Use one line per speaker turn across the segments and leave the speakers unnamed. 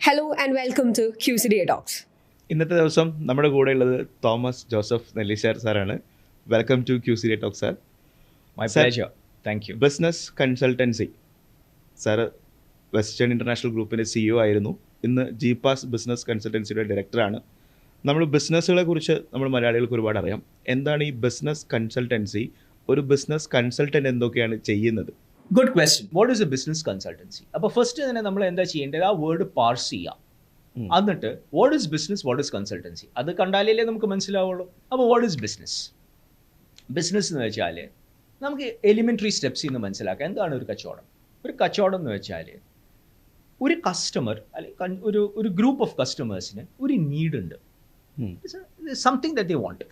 Hello and welcome to QCDA Talks.
ഇന്നത്തെ ദിവസം നമ്മുടെ കൂടെ ഉള്ളത് തോമസ് ജോസഫ് നെല്ലിശ്ശേർ സാറാണ്. Welcome to QCDA talks sir.
My pleasure. Thank you.
Business consultancy sir western international ഗ്രൂപ്പിൻ്റെ CEO ആയിരുന്നു. ഇന്ന് GPAS ബിസിനസ് കൺസൾട്ടൻസിയുടെ ഡയറക്ടറാണ്. നമ്മൾ ബിസിനസ്സുകളെ കുറിച്ച് നമ്മൾ മലയാളികൾക്ക് ഒരുപാട് അറിയാം. എന്താണ് ഈ ബിസിനസ് കൺസൾട്ടൻസി? ഒരു ബിസിനസ് കൺസൾട്ടൻറ്റ് എന്തൊക്കെയാണ് ചെയ്യുന്നത്?
Good question. What is a business consultancy? അപ്പോൾ ഫസ്റ്റ് തന്നെ നമ്മൾ എന്താ ചെയ്യേണ്ടത്, ആ വേർഡ് പാർസ് ചെയ്യാം. എന്നിട്ട് what is business, what is consultancy, അത് കണ്ടാലേ നമുക്ക് മനസ്സിലാവുള്ളൂ. അപ്പോൾ വാട്ട് ഈസ് ബിസിനസ്? ബിസിനസ് എന്ന് വെച്ചാൽ നമുക്ക് എലിമെൻ്ററി സ്റ്റെപ്സിൽ നിന്ന് മനസ്സിലാക്കാം എന്താണ് ഒരു കച്ചവടം. ഒരു കച്ചവടം എന്ന് വെച്ചാൽ ഒരു കസ്റ്റമർ അല്ലെങ്കിൽ ഒരു ഗ്രൂപ്പ് ഓഫ് കസ്റ്റമേഴ്സിന് ഒരു നീഡ് ഉണ്ട്, സംതിങ് ദാറ്റ് ദേ വാണ്ട്.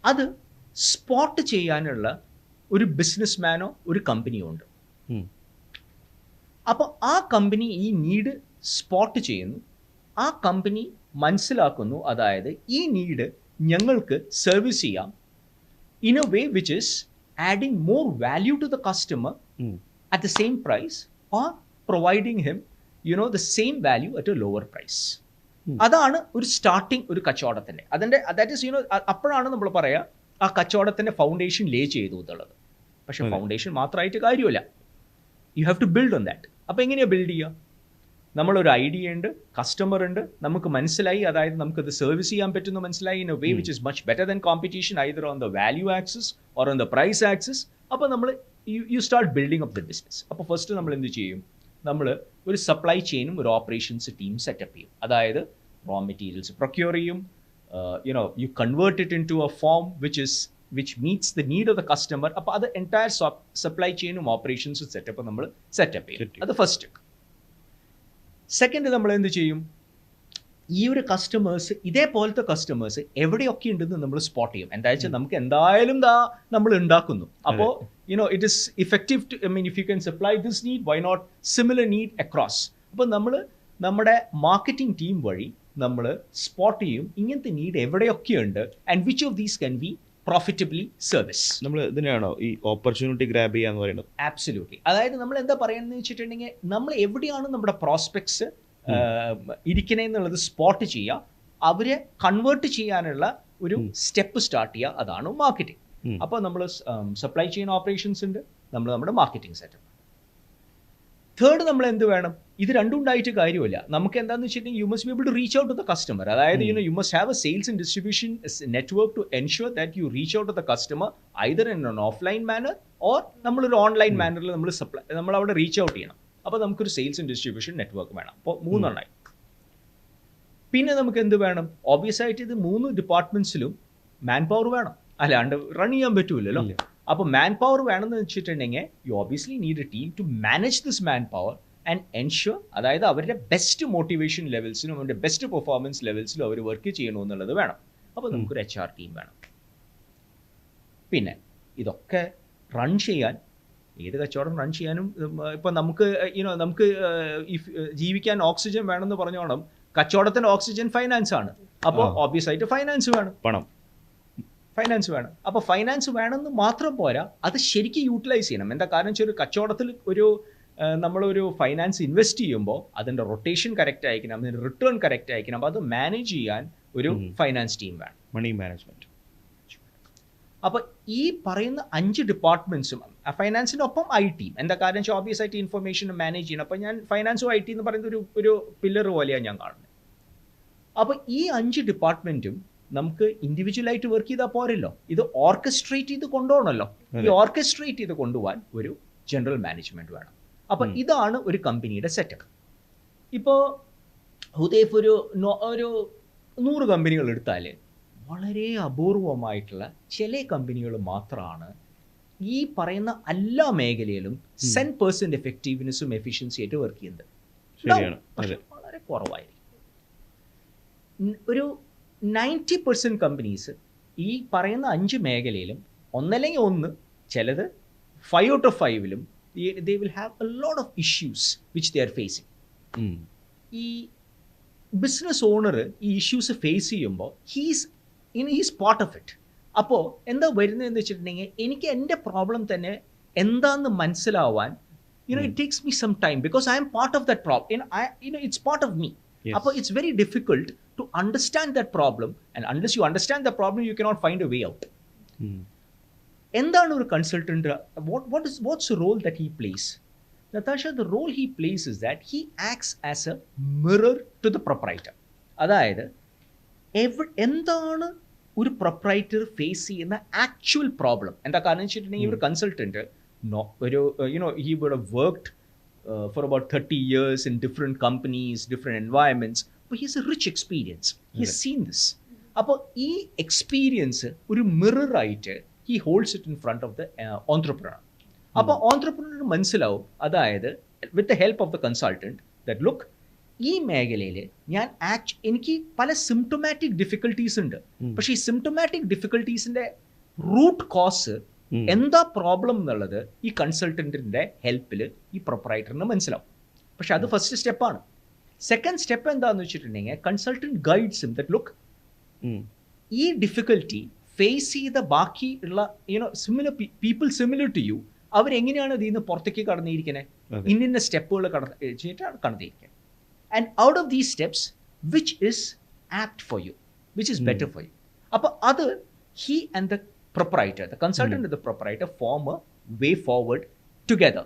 അത് സ്പോട്ട് ചെയ്യാനുള്ള ഒരു ബിസിനസ് മാനോ ഒരു കമ്പനിയോ ഉണ്ട്. അപ്പോൾ ആ കമ്പനി ഈ നീഡ് സ്പോട്ട് ചെയ്യുന്നു, ആ കമ്പനി മനസ്സിലാക്കുന്നു, അതായത് ഈ നീഡ് ഞങ്ങൾക്ക് സർവീസ് ചെയ്യാം in a way which is adding more value to the customer at the same price or providing him the same value at a lower price. അതാണ് ഒരു സ്റ്റാർട്ടിങ് ഒരു കച്ചവടത്തിൻ്റെ. ദാറ്റ് ഈസ് അപ്പോഴാണ് നമ്മൾ പറയുക ആ കച്ചവടത്തിൻ്റെ ഫൗണ്ടേഷൻ ലേ ചെയ്തു എന്നുള്ളത്. പക്ഷെ ഫൗണ്ടേഷൻ മാത്രമായിട്ട് കാര്യമില്ല, you have to build on that. അപ്പോൾ എങ്ങനെയാണ് ബിൽഡ് ചെയ്യുക? നമ്മളൊരു ഐഡിയ ഉണ്ട്, കസ്റ്റമർ ഉണ്ട്, നമുക്ക് മനസ്സിലായി, അതായത് നമുക്കത് സർവീസ് ചെയ്യാൻ പറ്റുന്നു മനസ്സിലായി in a way which is much better than competition either on the value axis or on the price axis. അപ്പോൾ നമ്മൾ you start building of the business. അപ്പോൾ ഫസ്റ്റ് നമ്മൾ എന്ത് ചെയ്യും, നമ്മൾ ഒരു സപ്ലൈ ചെയിനും ഒരു ഓപ്പറേഷൻസ് ടീം സെറ്റപ്പ് ചെയ്യും. അതായത് റോ മെറ്റീരിയൽസ് പ്രൊക്യൂർ ചെയ്യും, you convert it into a form which meets the need of the customer. അപ്പോൾ അത് എൻറ്റയർ സപ്ലൈ ചെയിനും ഓപ്പറേഷൻസും സെറ്റപ്പ് നമ്മൾ സെറ്റപ്പ് ചെയ്യും. അത് ഫസ്റ്റ്. സെക്കൻഡ് നമ്മൾ എന്ത് ചെയ്യും, ഈ ഒരു കസ്റ്റമേഴ്സ്, ഇതേപോലത്തെ കസ്റ്റമേഴ്സ് എവിടെയൊക്കെ ഉണ്ടെന്ന് നമ്മൾ സ്പോട്ട് ചെയ്യും. എന്താ വെച്ചാൽ നമുക്ക് എന്തായാലും നമ്മൾ ഉണ്ടാക്കുന്നു. അപ്പോൾ it is effective to, if you can supply this need, why not similar need across. അപ്പോൾ നമ്മൾ നമ്മുടെ മാർക്കറ്റിംഗ് ടീം വഴി നമ്മൾ സ്പോട്ട് ചെയ്യും ഇങ്ങനത്തെ നീഡ് എവിടെയൊക്കെയുണ്ട് and which of these can be profitably service.
നമ്മൾ ഇതിനാണോ ഈ ഓപ്പർച്യൂണിറ്റി ഗ്രാബ് ചെയ്യാന്ന് പറയുന്നത്?
ആബ്സല്യൂട്ട്ലി. അതായത് നമ്മൾ എന്താ പറയുന്നത് വെച്ചിട്ടുണ്ടെങ്കിൽ നമ്മൾ എവിടെയാണ് നമ്മുടെ പ്രോസ്പെക്ട്സ് ഇരിക്കണേന്നുള്ളത് സ്പോട്ട് ചെയ്യുക, അവരെ കൺവേർട്ട് ചെയ്യാനുള്ള ഒരു സ്റ്റെപ്പ് സ്റ്റാർട്ട് ചെയ്യുക, അതാണ് മാർക്കറ്റിംഗ്. അപ്പോൾ നമ്മൾ സപ്ലൈ ചെയിൻ ഓപ്പറേഷൻസ് ഉണ്ട്, നമ്മൾ നമ്മുടെ മാർക്കറ്റിംഗ് സെറ്റപ്പ്. തേർഡ് നമ്മൾ എന്ത് വേണം, ഇത് രണ്ടും ഉണ്ടായിട്ട് കാര്യമില്ല. നമുക്ക് എന്താണെന്ന് വെച്ചിട്ടുണ്ടെങ്കിൽ you must be able to reach out to the customer. അതായത് you must have a sales and distribution network to ensure that you reach out to the customer either in an offline manner or നമ്മളൊരു online മാനറിൽ നമ്മൾ അവിടെ reach out ചെയ്യണം. അപ്പോൾ നമുക്കൊരു sales and distribution network വേണം. അപ്പോൾ മൂന്നെണ്ണമായി. പിന്നെ നമുക്ക് എന്ത് വേണം, ഓബ്വിയസ് ആയിട്ട് ഇത് 3 ഡിപ്പാർട്ട്മെന്റ്സിലും മാൻ പവർ വേണം, അല്ലാണ്ട് റൺ ചെയ്യാൻ പറ്റൂലല്ലോ. അപ്പോൾ മാൻ പവർ വേണമെന്ന് വെച്ചിട്ടുണ്ടെങ്കിൽ you obviously need a team to manage this man power and ensure, അതായത് അവരുടെ ബെസ്റ്റ് മോട്ടിവേഷൻ ലെവൽസിനും അവരുടെ ബെസ്റ്റ് പെർഫോമൻസ് ലെവൽസിലും അവർ വർക്ക് ചെയ്യണമെന്നുള്ളത് വേണം. അപ്പോൾ നമുക്കൊരു HR ടീം വേണം. പിന്നെ ഇതൊക്കെ റൺ ചെയ്യാൻ, ഏത് കച്ചവടം റൺ ചെയ്യാനും, ഇപ്പം നമുക്ക് ജീവിക്കാൻ ഓക്സിജൻ വേണമെന്ന് പറഞ്ഞോണം, കച്ചവടത്തിൻ്റെ ഓക്സിജൻ ഫൈനാൻസ് ആണ്. അപ്പോൾ ഓബ്വിയസ് ആയിട്ട് ഫൈനാൻസ് വേണം, ഫൈനാൻസ് വേണം. അപ്പോൾ ഫൈനാൻസ് വേണമെന്ന് മാത്രം പോരാ, അത് ശരിക്കും യൂട്ടിലൈസ് ചെയ്യണം. എന്താ കാരണം വെച്ചാൽ ഒരു കച്ചവടത്തിൽ നമ്മളൊരു ഫൈനാൻസ് ഇൻവെസ്റ്റ് ചെയ്യുമ്പോൾ അതിൻ്റെ റൊട്ടേഷൻ കറക്റ്റ് ആയിരിക്കണം, അതിൻ്റെ റിട്ടേൺ കറക്റ്റ് ആയിരിക്കണം. അപ്പോൾ അത് മാനേജ് ചെയ്യാൻ ഒരു ഫൈനാൻസ് ടീം വേണം, മണി മാനേജ്മെൻറ്റ്. അപ്പോൾ ഈ പറയുന്ന 5 ഡിപ്പാർട്ട്മെൻറ്റ്സും ഫൈനാൻസിൻ്റെ ഒപ്പം IT, എന്താ കാരണം വെച്ചാൽ ഓബ്വിയസ് ആയിട്ട് ഇൻഫർമേഷൻ മാനേജ് ചെയ്യണം. അപ്പോൾ ഞാൻ ഫൈനാൻസും IT എന്ന് പറയുന്ന ഒരു പില്ലർ പോലെയാണ് ഞാൻ കാണുന്നത്. അപ്പോൾ ഈ 5 ഡിപ്പാർട്ട്മെൻറ്റും നമുക്ക് ഇൻഡിവിജ്വലായിട്ട് വർക്ക് ചെയ്താൽ പോരല്ലോ, ഇത് ഓർക്കസ്ട്രേറ്റ് ചെയ്ത് കൊണ്ടുപോകണമല്ലോ. ഈ ഓർക്കസ്ട്രേറ്റ് ചെയ്ത് കൊണ്ടുപോകാൻ ഒരു ജനറൽ മാനേജ്മെൻറ്റ് വേണം. അപ്പോൾ ഇതാണ് ഒരു കമ്പനിയുടെ സെറ്റപ്പ്. ഇപ്പോൾ ഹുദൈഫ് ഒരു 100 കമ്പനികൾ എടുത്താൽ വളരെ അപൂർവമായിട്ടുള്ള ചില കമ്പനികൾ മാത്രമാണ് ഈ പറയുന്ന എല്ലാ മേഖലയിലും 100% എഫക്റ്റീവ്നെസ്സും എഫിഷ്യൻസി ആയിട്ട് വർക്ക് ചെയ്യുന്നത്. പക്ഷെ വളരെ കുറവായിരിക്കും. ഒരു 90% കമ്പനീസ് ഈ പറയുന്ന 5 മേഖലയിലും ഒന്നല്ലെങ്കിൽ ഒന്ന്, ചിലത് 5 out of 5ലും they will have a lot of issues which they are facing. ഈ ബിസിനസ് ഓണർ ഈ ഇഷ്യൂസ് ഫേസ് ചെയ്യുമ്പോൾ he's part of it. അപ്പോൾ എന്താ വരുന്നതെന്ന് വെച്ചിട്ടുണ്ടെങ്കിൽ എനിക്ക് എൻ്റെ പ്രോബ്ലം തന്നെ എന്താണെന്ന് മനസ്സിലാവാൻ it takes me some time because I am part of that problem. It's part of me.
Yes.
It's very difficult to understand that problem, and unless you understand the problem, you cannot find a way out. എന്താണ് ഒരു consultant? What's the role that he plays? Natasha, the role he plays is that he acts as a mirror to the proprietor. അതായത് എന്താണ് ഒരു proprietor face ചെയ്യുന്ന actual problem? എന്താ കാരണം വെച്ചിട്ടുണ്ടെങ്കിൽ ഒരു കൺസൾട്ടന്റ് ഒരു he would have worked for about 30 years in different companies, different environments, but he has a rich experience. He has seen this. അപ്പോൾ ഈ എക്സ്പീരിയൻസ് ഒരു മിറർ ആയിട്ട് he holds it in front of the entrepreneur. അപ്പോൾ entrepreneur മനസ്സിലാവും, അതായത് with the help of the consultant, that look, ഈ മേഖലയിൽ എനിക്ക് പല സിംറ്റമാറ്റിക് ഡിഫിക്കൽട്ടീസ് ഉണ്ട്, പക്ഷേ ഈ സിംറ്റമാറ്റിക് ഡിഫിക്കൽട്ടീസിന്റെ റൂട്ട് കോസ് എന്താ പ്രോബ്ലം എന്നുള്ളത് ഈ കൺസൾട്ടന്റിന്റെ ഹെൽപ്പിൽ ഈ പ്രൊപ്പറൈറ്ററിന് മനസ്സിലാവും. പക്ഷെ അത് ഫസ്റ്റ് സ്റ്റെപ്പാണ്. സെക്കൻഡ് സ്റ്റെപ്പ് എന്താണെന്ന് വെച്ചിട്ടുണ്ടെങ്കിൽ consultant guides him that look, ഈ ഡിഫിക്കൽറ്റി ഫേസ് ചെയ്ത ബാക്കി ഉള്ള similar people similar to you, അവരെങ്ങനെയാണ് ഇതിൽ നിന്ന് പുറത്തേക്ക് കടന്നിരിക്കുന്നത്, ഇന്ന സ്റ്റെപ്പുകൾ കടന്നിരിക്കുന്നത്. And out of these steps, which is apt for you, which is better for you. Appo adu he and the proprietor, the consultant and the proprietor form a way forward together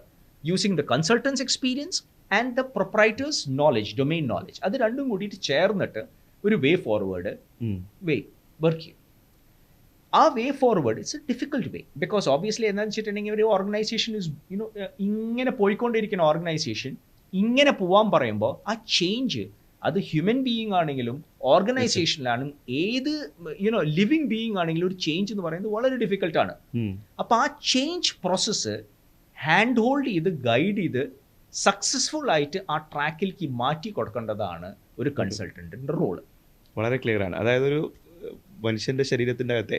using the consultant's experience and the proprietor's knowledge, domain knowledge. Adu രണ്ടും കൂടിയിട്ട് ചേർന്നിട്ട് ഒരു വേ forward work ചെയ്യും. ആ വേ forward it's A difficult way because obviously എന്താണെന്ന് വെച്ചിട്ടുണ്ടെങ്കിൽ ഒരു organisation is ഇങ്ങനെ പോയിക്കൊണ്ടിരിക്കുന്ന ഓർഗനൈസേഷൻ ഇങ്ങനെ പോവാൻ പറയുമ്പോൾ ആ ചേഞ്ച് അത് ഹ്യൂമൻ ബീയിങ് ആണെങ്കിലും ഓർഗനൈസേഷനിലാണെങ്കിലും ഏത് ലിവിങ് ബീയിങ് ആണെങ്കിലും ഒരു ചേഞ്ച് എന്ന് പറയുന്നത് വളരെ ഡിഫിക്കൽട്ടാണ്. അപ്പോൾ ആ ചേഞ്ച് പ്രോസസ്സ് ഹാൻഡ് ഹോൾഡ് ചെയ്ത് ഗൈഡ് ചെയ്ത് സക്സസ്ഫുൾ ആയിട്ട് ആ ട്രാക്കിലേക്ക് മാറ്റി കൊടുക്കേണ്ടതാണ് ഒരു കൺസൾട്ടന്റിന്റെ റോള്.
വളരെ ക്ലിയർ ആണ്. അതായത് ഒരു മനുഷ്യന്റെ ശരീരത്തിൻ്റെ അകത്തെ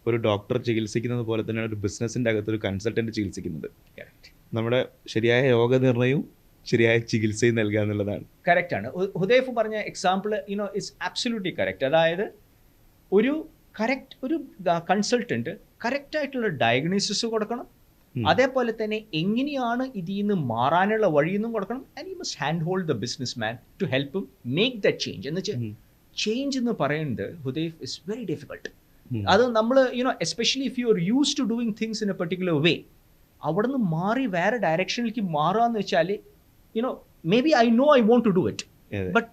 ഒരു ഡോക്ടർ ചികിത്സിക്കുന്നത് പോലെ തന്നെയാണ് ഒരു ബിസിനസ്സിൻ്റെ അകത്ത് ഒരു കൺസൾട്ടന്റ് ചികിത്സിക്കുന്നത്. നമ്മുടെ ശരിയായ രോഗനിർണയവും ശരിയായ ചികിത്സയും നൽകുക എന്നുള്ളതാണ്.
കറക്റ്റ് ആണ്. ഹുദൈഫ് പറഞ്ഞ എക്സാമ്പിൾ ഇറ്റ്സ് ആബ്സല്യൂട്ട്ലി കറക്റ്റ്. അതായത് ഒരു കൺസൾട്ടന്റ് കറക്റ്റ് ആയിട്ടുള്ള ഡയഗ്നോസിസ് കൊടുക്കണം, അതേപോലെ തന്നെ എങ്ങനെയാണ് ഇതിൽ നിന്ന് മാറാനുള്ള വഴിയെന്നും കൊടുക്കണം. And you must hand hold the business man to help him make the change. എന്ന് വെച്ചാൽ ചേഞ്ച് എന്ന് പറയുന്നത് ഹുദൈഫ് ഇസ് വെരി ഡിഫിക്കൾട്ട്. അത് നമ്മൾ especially if you are use to doing things in a particular way, അവിടെ നിന്ന് മാറി വേറെ ഡയറക്ഷനിലേക്ക് മാറുകയെന്ന് വെച്ചാൽ maybe I know I want to do it, but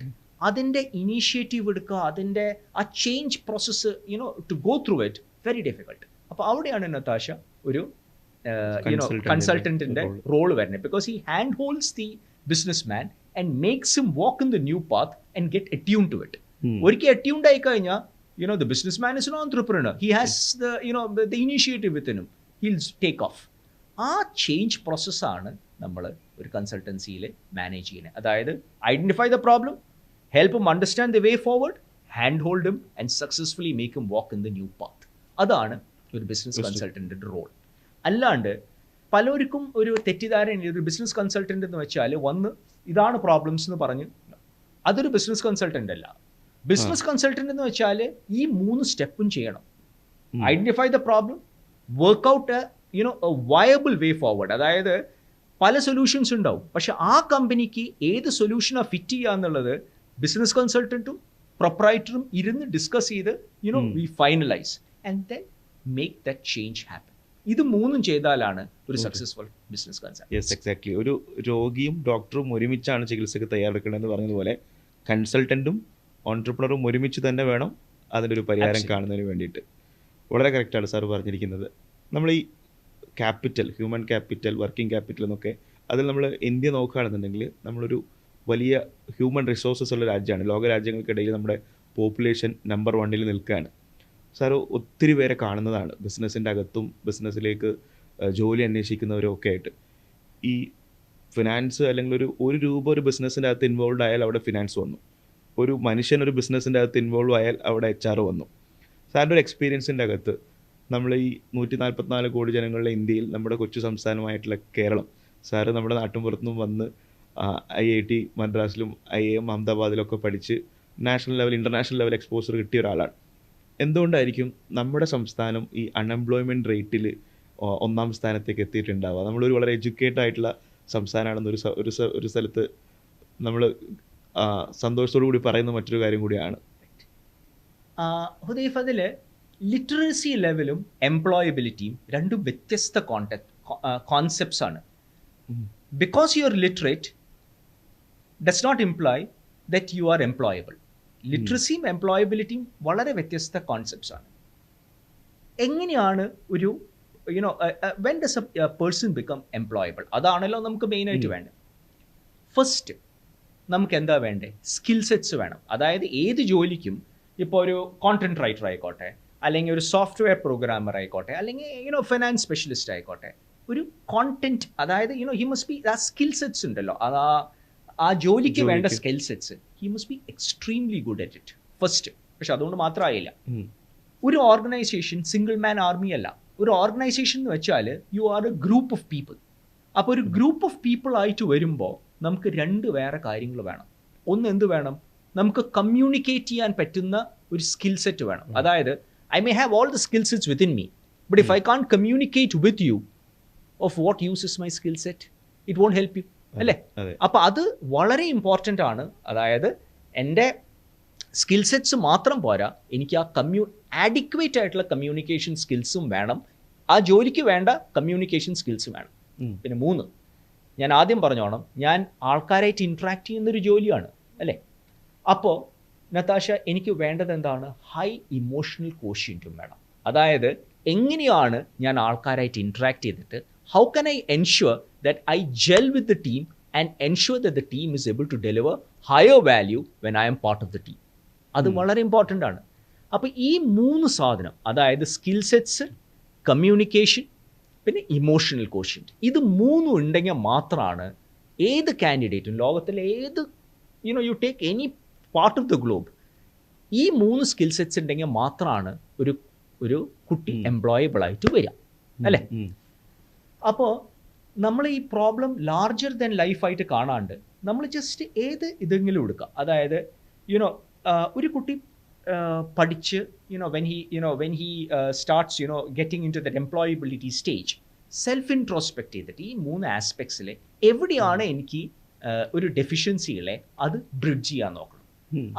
അതിൻ്റെ ഇനീഷ്യേറ്റീവ് എടുക്കുക, അതിൻ്റെ ആ change process to go through it very difficult. അപ്പോൾ അവിടെയാണ് നതാഷ ഒരു കൺസൾട്ടന്റിന്റെ റോള് വരുന്നത്. Because he hand holds the business man and makes him walk in the new path and get attune to it. ഒരിക്കൽ attuned ആയി കഴിഞ്ഞാൽ the businessman is an entrepreneur. He has the initiative within him. He'll take off. ആ change പ്രോസസ്സാണ് നമ്മൾ ഒരു കൺസൾട്ടൻസിയിൽ manage ചെയ്യുന്നത്. അതായത് identify the problem, help him understand the way forward, hand hold him and successfully make him walk in the new path. അതാണ് ഒരു business കൺസൾട്ടന്റിന്റെ role. അല്ലാണ്ട് പലർക്കും ഒരു തെറ്റിദ്ധാരണ, ഒരു ബിസിനസ് കൺസൾട്ടന്റ് എന്ന് വെച്ചാൽ വന്ന് ഇതാണ് പ്രോബ്ലംസ് എന്ന് പറഞ്ഞ്, അതൊരു ബിസിനസ് കൺസൾട്ടന്റ് അല്ല. ബിസിനസ് കൺസൾട്ടന്റ് എന്ന് വെച്ചാൽ ഈ 3 സ്റ്റെപ്പും ചെയ്യണം. Identify the problem, work out A viable way forward. അതായത് പല സൊല്യൂഷൻസ് ഉണ്ടാവും, പക്ഷെ ആ കമ്പനിക്ക് ഏത് സൊല്യൂഷനാണ് ഫിറ്റ് ചെയ്യുക എന്നുള്ളത് ബിസിനസ് കൺസൾട്ടന്റും പ്രൊപ്രൈറ്ററും ഇരുന്ന് ഡിസ്കസ് ചെയ്ത് we finalise and then make that change happen. ഇത് 3 ചെയ്താലാണ് ഒരു successful business consultant.
Yes, exactly. ഒരു രോഗിയും ഡോക്ടറും ഒരുമിച്ചാണ് ചികിത്സയ്ക്ക് തയ്യാറെടുക്കണമെന്ന് പറഞ്ഞതുപോലെ കൺസൾട്ടന്റും ഓൺട്രപ്രണറും ഒരുമിച്ച് തന്നെ വേണം അതിൻ്റെ ഒരു പരിഹാരം കാണുന്നതിന് വേണ്ടിയിട്ട്. വളരെ കറക്റ്റാണ് സാർ പറഞ്ഞിരിക്കുന്നത്. നമ്മൾ ഈ capital, human capital, working capital എന്നൊക്കെ അതിൽ നമ്മൾ ഇന്ത്യ നോക്കുകയാണെന്നുണ്ടെങ്കിൽ നമ്മളൊരു വലിയ ഹ്യൂമൻ റിസോഴ്സസ് ഉള്ള രാജ്യമാണ്. ലോക രാജ്യങ്ങൾക്കിടയിൽ നമ്മുടെ പോപ്പുലേഷൻ നമ്പർ 1 നിൽക്കുകയാണ്. സാർ ഒത്തിരി പേരെ കാണുന്നതാണ് ബിസിനസ്സിൻ്റെ അകത്തും ബിസിനസ്സിലേക്ക് ജോലി അന്വേഷിക്കുന്നവരും ഒക്കെ ആയിട്ട്. ഈ ഫിനാൻസ് അല്ലെങ്കിൽ ഒരു രൂപ ഒരു ബിസിനസ്സിൻ്റെ അകത്ത് ഇൻവോൾവ് ആയാൽ അവിടെ ഫിനാൻസ് വന്നു. ഒരു മനുഷ്യൻ ഒരു ബിസിനസ്സിൻ്റെ അകത്ത് ഇൻവോൾവ് ആയാൽ അവിടെ HR വന്നു. സാറിൻ്റെ ഒരു എക്സ്പീരിയൻസിൻ്റെ അകത്ത് നമ്മൾ ഈ 144 കോടി ജനങ്ങളുടെ ഇന്ത്യയിൽ നമ്മുടെ കൊച്ചു സംസ്ഥാനമായിട്ടുള്ള കേരളം, സാറ് നമ്മുടെ നാട്ടിൻപുറത്തുനിന്നും വന്ന് IIT മദ്രാസിലും IIM അഹമ്മദാബാദിലൊക്കെ പഠിച്ച് national level, international level exposure കിട്ടിയ ഒരാളാണ്. എന്തുകൊണ്ടായിരിക്കും നമ്മുടെ സംസ്ഥാനം ഈ അൺഎംപ്ലോയ്മെൻറ്റ് റേറ്റിൽ 1ാം സ്ഥാനത്തേക്ക് എത്തിയിട്ടുണ്ടാവുക? നമ്മളൊരു വളരെ എഡ്യൂക്കേറ്റഡ് ആയിട്ടുള്ള സംസ്ഥാനമാണെന്ന് ഒരു സ്ഥലത്ത് നമ്മൾ സന്തോഷത്തോടു കൂടി പറയുന്ന മറ്റൊരു കാര്യം കൂടിയാണ്.
ഹുദൈഫ്, അതിൽ ലിറ്ററസി ലെവലും എംപ്ലോയബിലിറ്റിയും രണ്ടും വ്യത്യസ്ത കോൺസെപ്റ്റ്സ് ആണ്. Because you are literate does not imply that you are employable. ലിറ്ററസിയും എംപ്ലോയബിലിറ്റിയും വളരെ വ്യത്യസ്ത കോൺസെപ്റ്റ്സ് ആണ്. എങ്ങനെയാണ് ഒരു when does a person become employable? അതാണല്ലോ നമുക്ക് മെയിനായിട്ട് വേണ്ടത്. ഫസ്റ്റ് നമുക്ക് എന്താ വേണ്ടേ? സ്കിൽ സെറ്റ്സ് വേണം. അതായത് ഏത് ജോലിക്കും, ഇപ്പോൾ ഒരു കോണ്ടന്റ് റൈറ്റർ ആയിക്കോട്ടെ, അല്ലെങ്കിൽ ഒരു സോഫ്റ്റ്വെയർ പ്രോഗ്രാമർ ആയിക്കോട്ടെ, അല്ലെങ്കിൽ ഫിനാൻസ് സ്പെഷ്യലിസ്റ്റ് ആയിക്കോട്ടെ, ഒരു കോണ്ടന്റ്, അതായത് ഹി മസ്റ്റ് ബി, ആ സ്കിൽ സെറ്റ്സ് ഉണ്ടല്ലോ, ആ ജോലിക്ക് വേണ്ട skill sets, he must be extremely good at it first. പക്ഷെ അതുകൊണ്ട് മാത്രമായില്ല. ഒരു ഓർഗനൈസേഷൻ സിംഗിൾ മാൻ ആർമി അല്ല. ഒരു ഓർഗനൈസേഷൻ എന്ന് വെച്ചാൽ you are A group of people. അപ്പോൾ ഒരു ഗ്രൂപ്പ് ഓഫ് പീപ്പിൾ ആയിട്ട് വരുമ്പോൾ നമുക്ക് രണ്ട് വേറെ കാര്യങ്ങൾ വേണം. ഒന്ന് എന്ത് വേണം? നമുക്ക് കമ്മ്യൂണിക്കേറ്റ് ചെയ്യാൻ പറ്റുന്ന ഒരു സ്കിൽ സെറ്റ് വേണം. അതായത് I may have all the skill sets within me, but if I can't communicate with you, of what use is my skill set, it won't help you, അല്ലേ? അപ്പോൾ അത് വളരെ ഇമ്പോർട്ടൻ്റ് ആണ്. അതായത് എൻ്റെ സ്കിൽ സെറ്റ്സ് മാത്രം പോരാ, എനിക്ക് ആ ആഡിക്വേറ്റ് ആയിട്ടുള്ള കമ്മ്യൂണിക്കേഷൻ സ്കിൽസും വേണം. ആ ജോലിക്ക് വേണ്ട കമ്മ്യൂണിക്കേഷൻ സ്കിൽസും വേണം. പിന്നെ 3, ഞാൻ ആദ്യം പറഞ്ഞോണം, ഞാൻ ആൾക്കാരായിട്ട് ഇൻട്രാക്ട് ചെയ്യുന്നൊരു ജോലിയാണ്, അല്ലേ? അപ്പോൾ നതാഷ, എനിക്ക് വേണ്ടത് എന്താണ്? ഹൈ ഇമോഷണൽ കോഷ്യൻറ്റും വേണം. അതായത് എങ്ങനെയാണ് ഞാൻ ആൾക്കാരായിട്ട് ഇൻട്രാക്ട് ചെയ്തിട്ട്, how can I ensure that I gel with the team and ensure that the team is able to deliver higher value when I am part of the team. അത് വളരെ important ആണ്. അപ്പോൾ ഈ 3 സാധനം, അതായത് സ്കിൽ സെറ്റ്സ്, കമ്മ്യൂണിക്കേഷൻ, പിന്നെ emotional quotient, ഇത് 3 ഉണ്ടെങ്കിൽ മാത്രമാണ് ഏത് കാൻഡിഡേറ്റും, ലോകത്തിലെ ഏത് you take any part of the globe, ഈ 3 സ്കിൽ സെറ്റ്സ് ഉണ്ടെങ്കിൽ മാത്രമാണ് ഒരു കുട്ടി എംപ്ലോയബിൾ ആയിട്ട് വരിക, അല്ലേ? അപ്പോൾ നമ്മൾ ഈ പ്രോബ്ലം ലാർജർ ദാൻ ലൈഫായിട്ട് കാണാണ്ട് നമ്മൾ ജസ്റ്റ് ഏത് ഇതെങ്കിലും എടുക്കുക. അതായത് ഒരു കുട്ടി പഠിച്ച് when he starts getting into that employability stage, self introspect ചെയ്തിട്ട് ഈ 3 ആസ്പെക്ട്സിൽ എവിടെയാണ് എനിക്ക് ഒരു ഡെഫിഷ്യൻസികളെ അത് ബ്രിഡ്ജ് ചെയ്യാൻ നോക്കണം.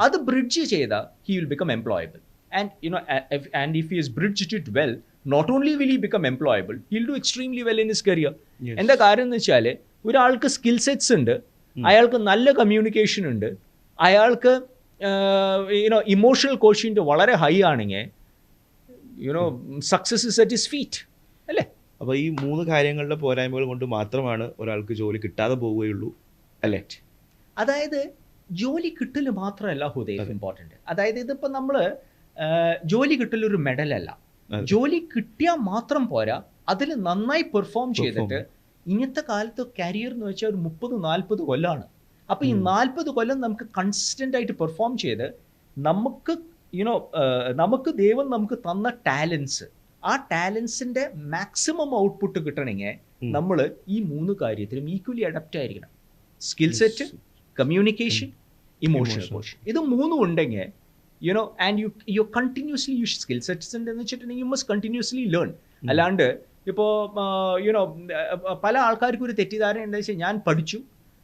അത് ബ്രിഡ്ജ് ചെയ്താൽ he will become employable. And if he is bridged it well, not only will he become employable, he will do extremely well in his career. എന്താ കാര്യം എന്ന് വെച്ചാൽ, ഒരാൾക്ക് സ്കിൽ സെറ്റ്സ് ഉണ്ട്, അയാൾക്ക് നല്ല കമ്മ്യൂണിക്കേഷൻ ഉണ്ട്, അയാൾക്ക് ഇമോഷണൽ കോഷ്യന്റ് വളരെ ഹൈ ആണെങ്കിൽ success is at his feet, അല്ലേ?
അപ്പോൾ ഈ 3 കാര്യങ്ങളുടെ പോരായ്മകൾ കൊണ്ട് മാത്രമാണ് ഒരാൾക്ക് ജോലി കിട്ടാതെ പോവുകയുള്ളൂ, അല്ലേ?
അതായത് ജോലി കിട്ടൽ മാത്രമല്ല ഹുദൈഫ് ഇമ്പോർട്ടൻറ്റ്. അതായത് ഇതിപ്പോൾ നമ്മൾ ജോലി കിട്ടലൊരു മെഡലല്ല. ജോലി കിട്ടിയാൽ മാത്രം പോരാ, അതിൽ നന്നായി പെർഫോം ചെയ്തിട്ട്, ഇന്നത്തെ കാലത്ത് കരിയർ എന്ന് വെച്ചാൽ ഒരു 30-40 കൊല്ലമാണ്. അപ്പോൾ ഈ 40 കൊല്ലം നമുക്ക് കൺസിസ്റ്റൻ്റ് ആയിട്ട് പെർഫോം ചെയ്ത് നമുക്ക് ദൈവം നമുക്ക് തന്ന ടാലൻസ്, ആ ടാലൻസിൻ്റെ മാക്സിമം ഔട്ട്പുട്ട് കിട്ടണമെങ്കിൽ നമ്മൾ ഈ 3 കാര്യത്തിലും ഈക്വലി അഡാപ്റ്റ് ആയിരിക്കണം. Skill set, communication, emotional quotient, ഇത് 3 ഉണ്ടെങ്കിൽ and you continuously use skill sets ഉണ്ടെന്ന് വെച്ചിട്ടുണ്ടെങ്കിൽ യു മസ്റ്റ് കണ്ടിന്യൂസ്ലി ലേൺ. അല്ലാണ്ട് ഇപ്പോൾ പല ആൾക്കാർക്കും ഒരു തെറ്റിദ്ധാരണ എന്താ വെച്ചാൽ, ഞാൻ പഠിച്ചു,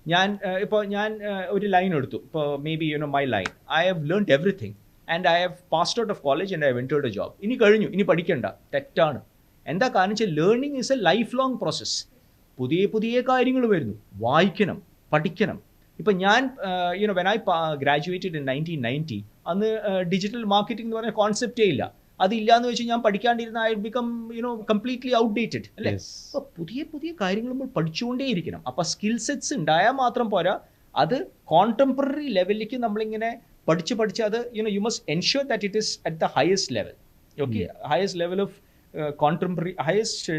ഞാൻ ഒരു ലൈൻ എടുത്തു, ഇപ്പോൾ may be my line, I have learned everything and I have passed out of college and I have entered A job, ഇനി കഴിഞ്ഞു, ഇനി പഠിക്കണ്ട. തെറ്റാണ്. എന്താ കാരണം വെച്ചാൽ, learning is A life long process. പുതിയ പുതിയ കാര്യങ്ങൾ വരുന്നു, വായിക്കണം, പഠിക്കണം. ഇപ്പം ഞാൻ വെൻ ഐ ഗ്രാജുവേറ്റഡ് ഇൻ 1990, അന്ന് ഡിജിറ്റൽ മാർക്കറ്റിംഗ് എന്ന് പറഞ്ഞ കോൺസെപ്റ്റേ ഇല്ല. അതില്ലാന്ന് വെച്ച് ഞാൻ പഠിക്കാണ്ടിരുന്ന ഐ ബിക്കം കംപ്ലീറ്റ്ലി ഔട്ട്ഡേറ്റഡ്, അല്ലേ? അപ്പോൾ പുതിയ പുതിയ കാര്യങ്ങൾ നമ്മൾ പഠിച്ചുകൊണ്ടേയിരിക്കണം. അപ്പോൾ സ്കിൽ സെറ്റ്സ് ഉണ്ടായാൽ മാത്രം പോരാ, അത് കോണ്ടംപററി ലെവലിലേക്ക് നമ്മളിങ്ങനെ പഠിച്ച് അത് you must ensure that it is at the highest level. Okay, highest level of contemporary, highest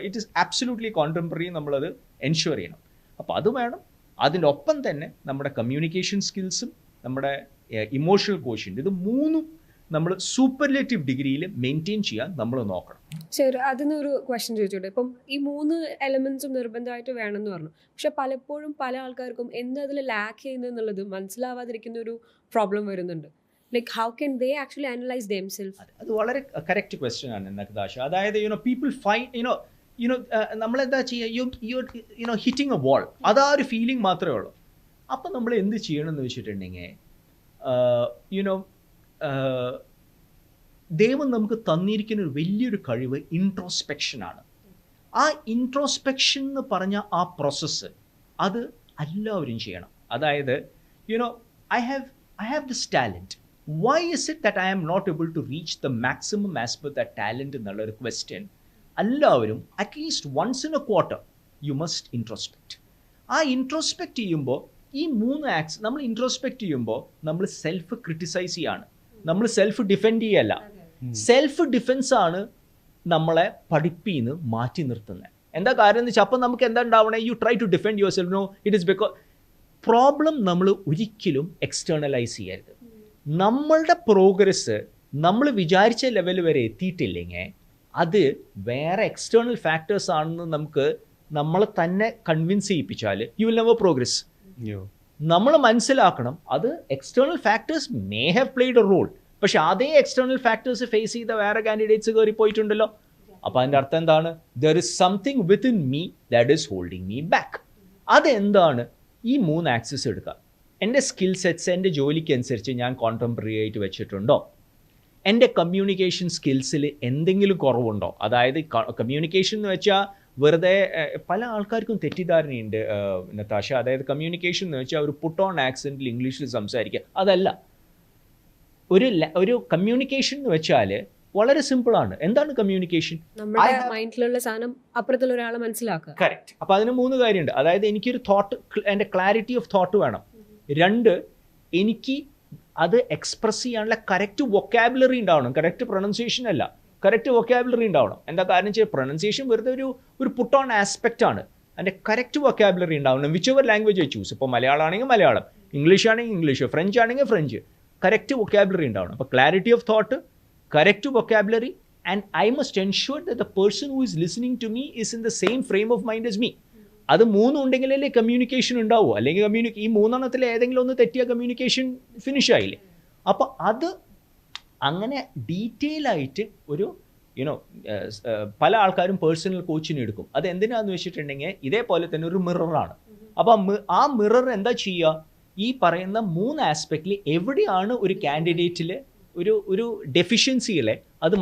it is absolutely contemporary, നമ്മളത് എൻഷുർ ചെയ്യണം. അപ്പോൾ അത് വേണം. അതിൻ്റെ ഒപ്പം തന്നെ നമ്മുടെ കമ്മ്യൂണിക്കേഷൻ സ്കിൽസും നമ്മുടെ ഇമോഷണൽ കോഷ്യൻ്റ്, ഇത് 3 നമ്മൾ സൂപ്പർലേറ്റീവ് ഡിഗ്രിയിൽ മെയിൻറ്റെയിൻ ചെയ്യാൻ നമ്മൾ നോക്കണം.
ശരി, അതിനൊരു ക്വസ്റ്റ്യൻ ചോദിച്ചോട്ടെ. ഇപ്പം ഈ 3 എലമെന്റ്സും നിർബന്ധമായിട്ട് വേണമെന്ന് പറഞ്ഞു, പക്ഷെ പലപ്പോഴും പല ആൾക്കാർക്കും എന്നതിൽ ലാക്ക് ചെയ്യുന്നതെന്നുള്ളത് മനസ്സിലാവാതിരിക്കുന്ന ഒരു പ്രോബ്ലം വരുന്നുണ്ട്. Like how can they actually analyse themself?
അത് വളരെ കറക്റ്റ് ക്വസ്റ്റ്യൻ ആണ് നഖദാഷ. അതായത് പീപ്പിൾ ഫൈൻഡ് നമ്മളെന്താ ചെയ്യുക, ഹിറ്റിംഗ് എ വാൾ, അതാ ഒരു ഫീലിംഗ് മാത്രമേ ഉള്ളൂ. അപ്പം നമ്മൾ എന്ത് ചെയ്യണമെന്ന് വെച്ചിട്ടുണ്ടെങ്കിൽ ദൈവം നമുക്ക് തന്നിരിക്കുന്ന ഒരു വലിയൊരു കഴിവ് ഇൻട്രോസ്പെക്ഷനാണ്. ആ ഇൻട്രോസ്പെക്ഷൻ എന്ന് പറഞ്ഞ ആ പ്രോസസ്സ് അത് എല്ലാവരും ചെയ്യണം. അതായത് I have this talent, why is it that I am not able to reach the maximum as per that talent എന്നുള്ള ഒരു ക്വസ്റ്റ്യൻ എല്ലാവരും at least once in a quarter you must introspect. ആ ഇൻട്രോസ്പെക്റ്റ് ചെയ്യുമ്പോൾ ഈ 3 ആക്സ് നമ്മൾ introspect ചെയ്യുമ്പോൾ നമ്മൾ self criticise ചെയ്യാണ്, നമ്മൾ സെൽഫ് ഡിഫെൻഡ് ചെയ്യല്ല. സെൽഫ് ഡിഫെൻസ് ആണ് നമ്മളെ പഠിപ്പിന്ന് മാറ്റി നിർത്തുന്നത്. എന്താ കാര്യം എന്ന് വെച്ചാൽ അപ്പം നമുക്ക് എന്താ ഉണ്ടാവണേ, you try to defend yourself. No, it is because problem നമ്മൾ ഒരിക്കലും എക്സ്റ്റേണലൈസ് ചെയ്യരുത്. നമ്മളുടെ പ്രോഗ്രസ് നമ്മൾ വിചാരിച്ച ലെവൽ വരെ എത്തിയിട്ടില്ലെങ്കിൽ അത് വേറെ എക്സ്റ്റേണൽ ഫാക്ടേഴ്സ് ആണെന്ന് നമ്മളെ തന്നെ കൺവിൻസ് ചെയ്യിപ്പിച്ചാൽ യു വിൽ നെവർ പ്രോഗ്രസ്. നമ്മൾ മനസ്സിലാക്കണം അത് external factors may have played a role, പക്ഷെ അതേ എക്സ്റ്റേണൽ ഫാക്ടേഴ്സ് ഫേസ് ചെയ്ത വേറെ കാൻഡിഡേറ്റ്സ് കയറി പോയിട്ടുണ്ടല്ലോ. അപ്പോൾ അതിൻ്റെ അർത്ഥം എന്താണ്? There is something within me that is holding me back. അതെന്താണ്? ഈ 3 ആക്സസ് എടുക്കുക. എൻ്റെ സ്കിൽ സെറ്റ്സ് എൻ്റെ ജോലിക്ക് അനുസരിച്ച് ഞാൻ കോൺടെമ്പററി ആയിട്ട് വെച്ചിട്ടുണ്ടോ? എൻ്റെ കമ്മ്യൂണിക്കേഷൻ സ്കിൽസിൽ എന്തെങ്കിലും കുറവുണ്ടോ? അതായത് കമ്മ്യൂണിക്കേഷൻ എന്ന് വെച്ചാൽ വെറുതെ പല ആൾക്കാർക്കും തെറ്റിദ്ധാരണയുണ്ട് നതാഷ. അതായത് കമ്മ്യൂണിക്കേഷൻ എന്ന് വെച്ചാൽ ഒരു പുട്ട് ഓൺ ആക്സെൻറ്റിൽ ഇംഗ്ലീഷിൽ സംസാരിക്കുക, അതല്ല. ഒരു കമ്മ്യൂണിക്കേഷൻ എന്ന് വെച്ചാൽ വളരെ സിമ്പിളാണ്. എന്താണ് കമ്മ്യൂണിക്കേഷൻ?
നമ്മുടെ മൈൻഡിലുള്ള സാധനം അപ്പുറത്തുള്ള ഒരാളെ മനസ്സിലാക്കുക.
കറക്റ്റ്. അപ്പോൾ അതിന് 3 കാര്യമുണ്ട്. അതായത് എനിക്കൊരു തോട്ട്, എൻ്റെ ക്ലാരിറ്റി ഓഫ് തോട്ട് വേണം. 2, എനിക്ക് അത് എക്സ്പ്രസ് ചെയ്യാനുള്ള കറക്റ്റ് വൊക്കാബുലറി ഉണ്ടാവണം. കറക്റ്റ് പ്രൊണൗൺസിയേഷൻ അല്ല, കറക്റ്റ് വൊക്കാബുലറി ഉണ്ടാവണം. എന്താ കാരണം വെച്ചാൽ പ്രൊണൗൺസിയേഷൻ വെറുതെ ഒരു പുട്ട് ഓൺ ആസ്പെക്റ്റ് ആണ്. അതിൻ്റെ കറക്റ്റ് വൊക്കാബുലറി ഉണ്ടാവണം. Which ever language choose. ഇപ്പോൾ മലയാളം ആണെങ്കിൽ മലയാളം, ഇംഗ്ലീഷ് ആണെങ്കിൽ ഇംഗ്ലീഷ്, ഫ്രഞ്ച് ആണെങ്കിൽ ഫ്രഞ്ച്, കറക്റ്റ് വൊക്കാബുലറി ഉണ്ടാവണം. അപ്പോൾ clarity of thought, correct vocabulary, and I must ensure that the person who is listening to me is in the same frame of mind as me. അത് 3 ഉണ്ടെങ്കിലല്ലേ communication ഉണ്ടാവൂ. അല്ലെങ്കിൽ ഈ 3 ഏതെങ്കിലും ഒന്ന് തെറ്റിയ കമ്മ്യൂണിക്കേഷൻ ഫിനിഷ് ആയില്ലേ. അപ്പോൾ അത് അങ്ങനെ ഡീറ്റെയിൽ ആയിട്ട് ഒരു പല ആൾക്കാരും പേഴ്സണൽ കോച്ചിന് എടുക്കും. അത് എന്തിനാന്ന് വെച്ചിട്ടുണ്ടെങ്കിൽ ഇതേപോലെ തന്നെ ഒരു മിററാണ്. അപ്പം ആ മിറർ എന്താ ചെയ്യുക? ഈ പറയുന്ന 3 ആസ്പെക്റ്റിൽ എവിടെയാണ് ഒരു കാൻഡിഡേറ്റിൽ ഒരു ഡെഫിഷ്യൻസികളെ അത്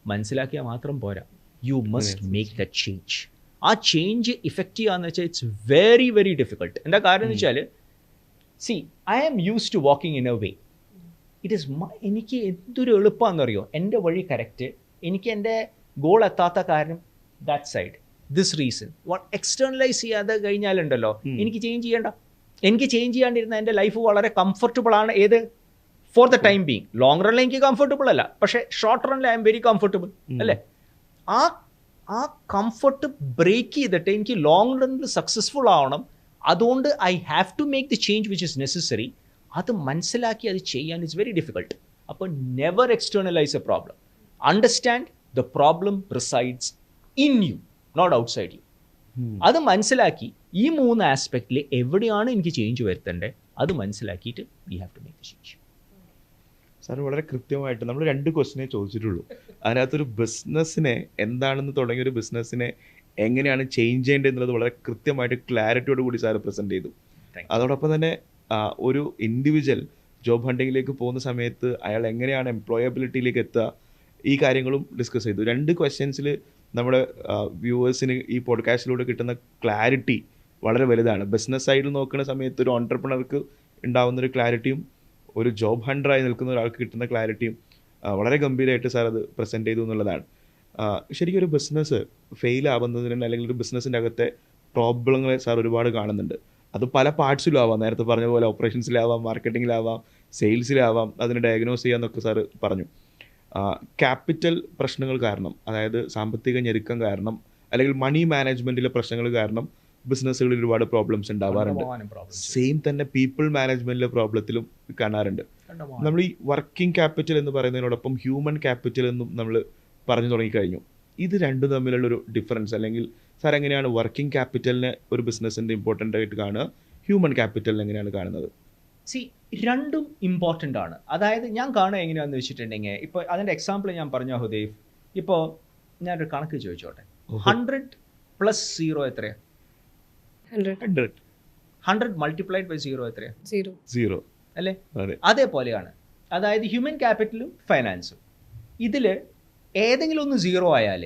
മനസ്സിലാക്കിയാൽ മാത്രം പോരാ. You must make the change. ആ ചേഞ്ച് ഇഫക്റ്റ് ചെയ്യാന്ന് വെച്ചാൽ ഇറ്റ്സ് വെരി വെരി ഡിഫിക്കൾട്ട്. എന്താ കാരണം എന്ന് വെച്ചാൽ I am use to walking in a way. എനിക്ക് എന്തൊരു എളുപ്പമാണെന്നറിയോ? എൻ്റെ വഴി കറക്റ്റ്, എനിക്ക് എൻ്റെ ഗോൾ എത്താത്ത കാരണം ദാറ്റ് സൈഡ്, ദിസ് റീസൺ. എക്സ്റ്റേണലൈസ് ചെയ്യാതെ കഴിഞ്ഞാലുണ്ടല്ലോ എനിക്ക് ചേഞ്ച് ചെയ്യണ്ട. എനിക്ക് ചേഞ്ച് ചെയ്യാണ്ടിരുന്ന എൻ്റെ ലൈഫ് വളരെ കംഫർട്ടബിൾ ആണ്. ഏത്? For the time being. Long റണ്ണിൽ എനിക്ക് കംഫർട്ടബിൾ അല്ല, പക്ഷേ ഷോർട്ട് റണ്ണിൽ ഐ എം വെരി കംഫർട്ടബിൾ അല്ലേ? ആ കംഫർട്ട് ബ്രേക്ക് ചെയ്തിട്ട് എനിക്ക് ലോങ് റണ്ണിൽ സക്സസ്ഫുൾ ആവണം. അതുകൊണ്ട് I have to make the change which is necessary. അത് മനസ്സിലാക്കി അത് ചെയ്യാൻ ഇറ്റ്സ് വെരി ഡിഫിക്കൾട്ട്. അപ്പോൾ never externalise a problem. Understand the problem resides in you, not outside you. അത് മനസ്സിലാക്കി ഈ 3 ആസ്പെക്റ്റിൽ എവിടെയാണ് എനിക്ക് ചേഞ്ച് വരുത്തേണ്ടത് അത് മനസ്സിലാക്കിയിട്ട് we have to make the change.
Sir വളരെ കൃത്യമായിട്ട് നമ്മൾ 2 ക്വസ്റ്റിനെ ചോദിച്ചിട്ടുള്ളൂ. അതിനകത്തൊരു ബിസിനസ്സിനെ എന്താണെന്ന് തുടങ്ങിയ ഒരു ബിസിനസ്സിനെ എങ്ങനെയാണ് ചേഞ്ച് ചെയ്യേണ്ടത് എന്നുള്ളത് വളരെ കൃത്യമായിട്ട് ക്ലാരിറ്റിയോട് കൂടി സാർ പ്രസൻറ്റ് ചെയ്തു. അതോടൊപ്പം തന്നെ ഒരു ഇൻഡിവിജ്വൽ ജോബ് ഹണ്ടിങ്ങിലേക്ക് പോകുന്ന സമയത്ത് അയാൾ എങ്ങനെയാണ് എംപ്ലോയബിലിറ്റിയിലേക്ക് എത്തുക, ഈ കാര്യങ്ങളും ഡിസ്കസ് ചെയ്തു. 2 ക്വസ്റ്റ്യൻസിൽ നമ്മുടെ വ്യൂവേഴ്സിന് ഈ പോഡ്കാസ്റ്റിലൂടെ കിട്ടുന്ന ക്ലാരിറ്റി വളരെ വലുതാണ്. ബിസിനസ് സൈഡിൽ നോക്കുന്ന സമയത്ത് ഒരു ഓൺട്രപ്രണർക്ക് ഉണ്ടാകുന്നൊരു ക്ലാരിറ്റിയും ഒരു ജോബ് ഹണ്ടറായി നിൽക്കുന്ന ഒരാൾക്ക് കിട്ടുന്ന ക്ലാരിറ്റിയും വളരെ ഗംഭീരമായിട്ട് സാർ അത് പ്രസൻറ്റ് ചെയ്തു എന്നുള്ളതാണ്. ശരിക്കും ഒരു ബിസിനസ് ഫെയിൽ ആവുന്നതിന് അല്ലെങ്കിൽ ഒരു ബിസിനസ്സിൻ്റെ അകത്തെ പ്രോബ്ലങ്ങളെ സാർ ഒരുപാട് കാണുന്നുണ്ട്. അത് പല പാർട്സിലും ആവാം. നേരത്തെ പറഞ്ഞ പോലെ ഓപ്പറേഷൻസിലാവാം, മാർക്കറ്റിങ്ങിലാവാം, സെയിൽസിലാവാം. അതിനെ ഡയഗ്നോസ് ചെയ്യാമെന്നൊക്കെ സാർ പറഞ്ഞു. ക്യാപിറ്റൽ പ്രശ്നങ്ങൾ കാരണം, അതായത് സാമ്പത്തിക ഞെരുക്കം കാരണം, അല്ലെങ്കിൽ മണി മാനേജ്മെൻറ്റിലെ പ്രശ്നങ്ങൾ കാരണം ബിസിനസ്സുകളിൽ ഒരുപാട് പ്രോബ്ലംസ് ഉണ്ടാവാറുണ്ട്. സെയിം തന്നെ പീപ്പിൾ മാനേജ്മെൻറ്റിലെ പ്രോബ്ലത്തിലും കാണാറുണ്ട്. നമ്മൾ ഈ വർക്കിംഗ് ക്യാപിറ്റൽ എന്ന് പറയുന്നതിനോടൊപ്പം ഹ്യൂമൻ ക്യാപിറ്റൽ എന്നും നമ്മൾ പറഞ്ഞു തുടങ്ങിക്കഴിഞ്ഞു. ഇത് രണ്ടും തമ്മിലുള്ളൊരു ഡിഫറൻസ്, അല്ലെങ്കിൽ സാർ എങ്ങനെയാണ് വർക്കിംഗ് ക്യാപിറ്റലിനെ ഒരു ബിസിനസ്സിൻ്റെ ഇമ്പോർട്ടൻ്റ് ആയിട്ട് കാണുക, ഹ്യൂമൻ ക്യാപിറ്റലിനെ എങ്ങനെയാണ് കാണുന്നത്?
രണ്ടും ഇമ്പോർട്ടൻ്റ് ആണ്. അതായത് ഞാൻ കാണുക എങ്ങനെയാണെന്ന് വെച്ചിട്ടുണ്ടെങ്കിൽ, ഇപ്പോൾ അതിൻ്റെ എക്സാമ്പിൾ ഞാൻ പറഞ്ഞ ഹുദൈഫ്, ഇപ്പോൾ ഞാനൊരു കണക്ക് ചോദിച്ചോട്ടെ. 100 പ്ലസ് 0 എത്രയാണ്?
100.
100 മൾട്ടിപ്ലൈഡ് ബൈ 0 എത്രയാണ്?
0.
അല്ലേ? അതേപോലെയാണ്. അതായത് ഹ്യൂമൻ ക്യാപിറ്റലും ഫൈനാൻസും ഇതിൽ ഏതെങ്കിലും ഒന്ന് 0 ആയാൽ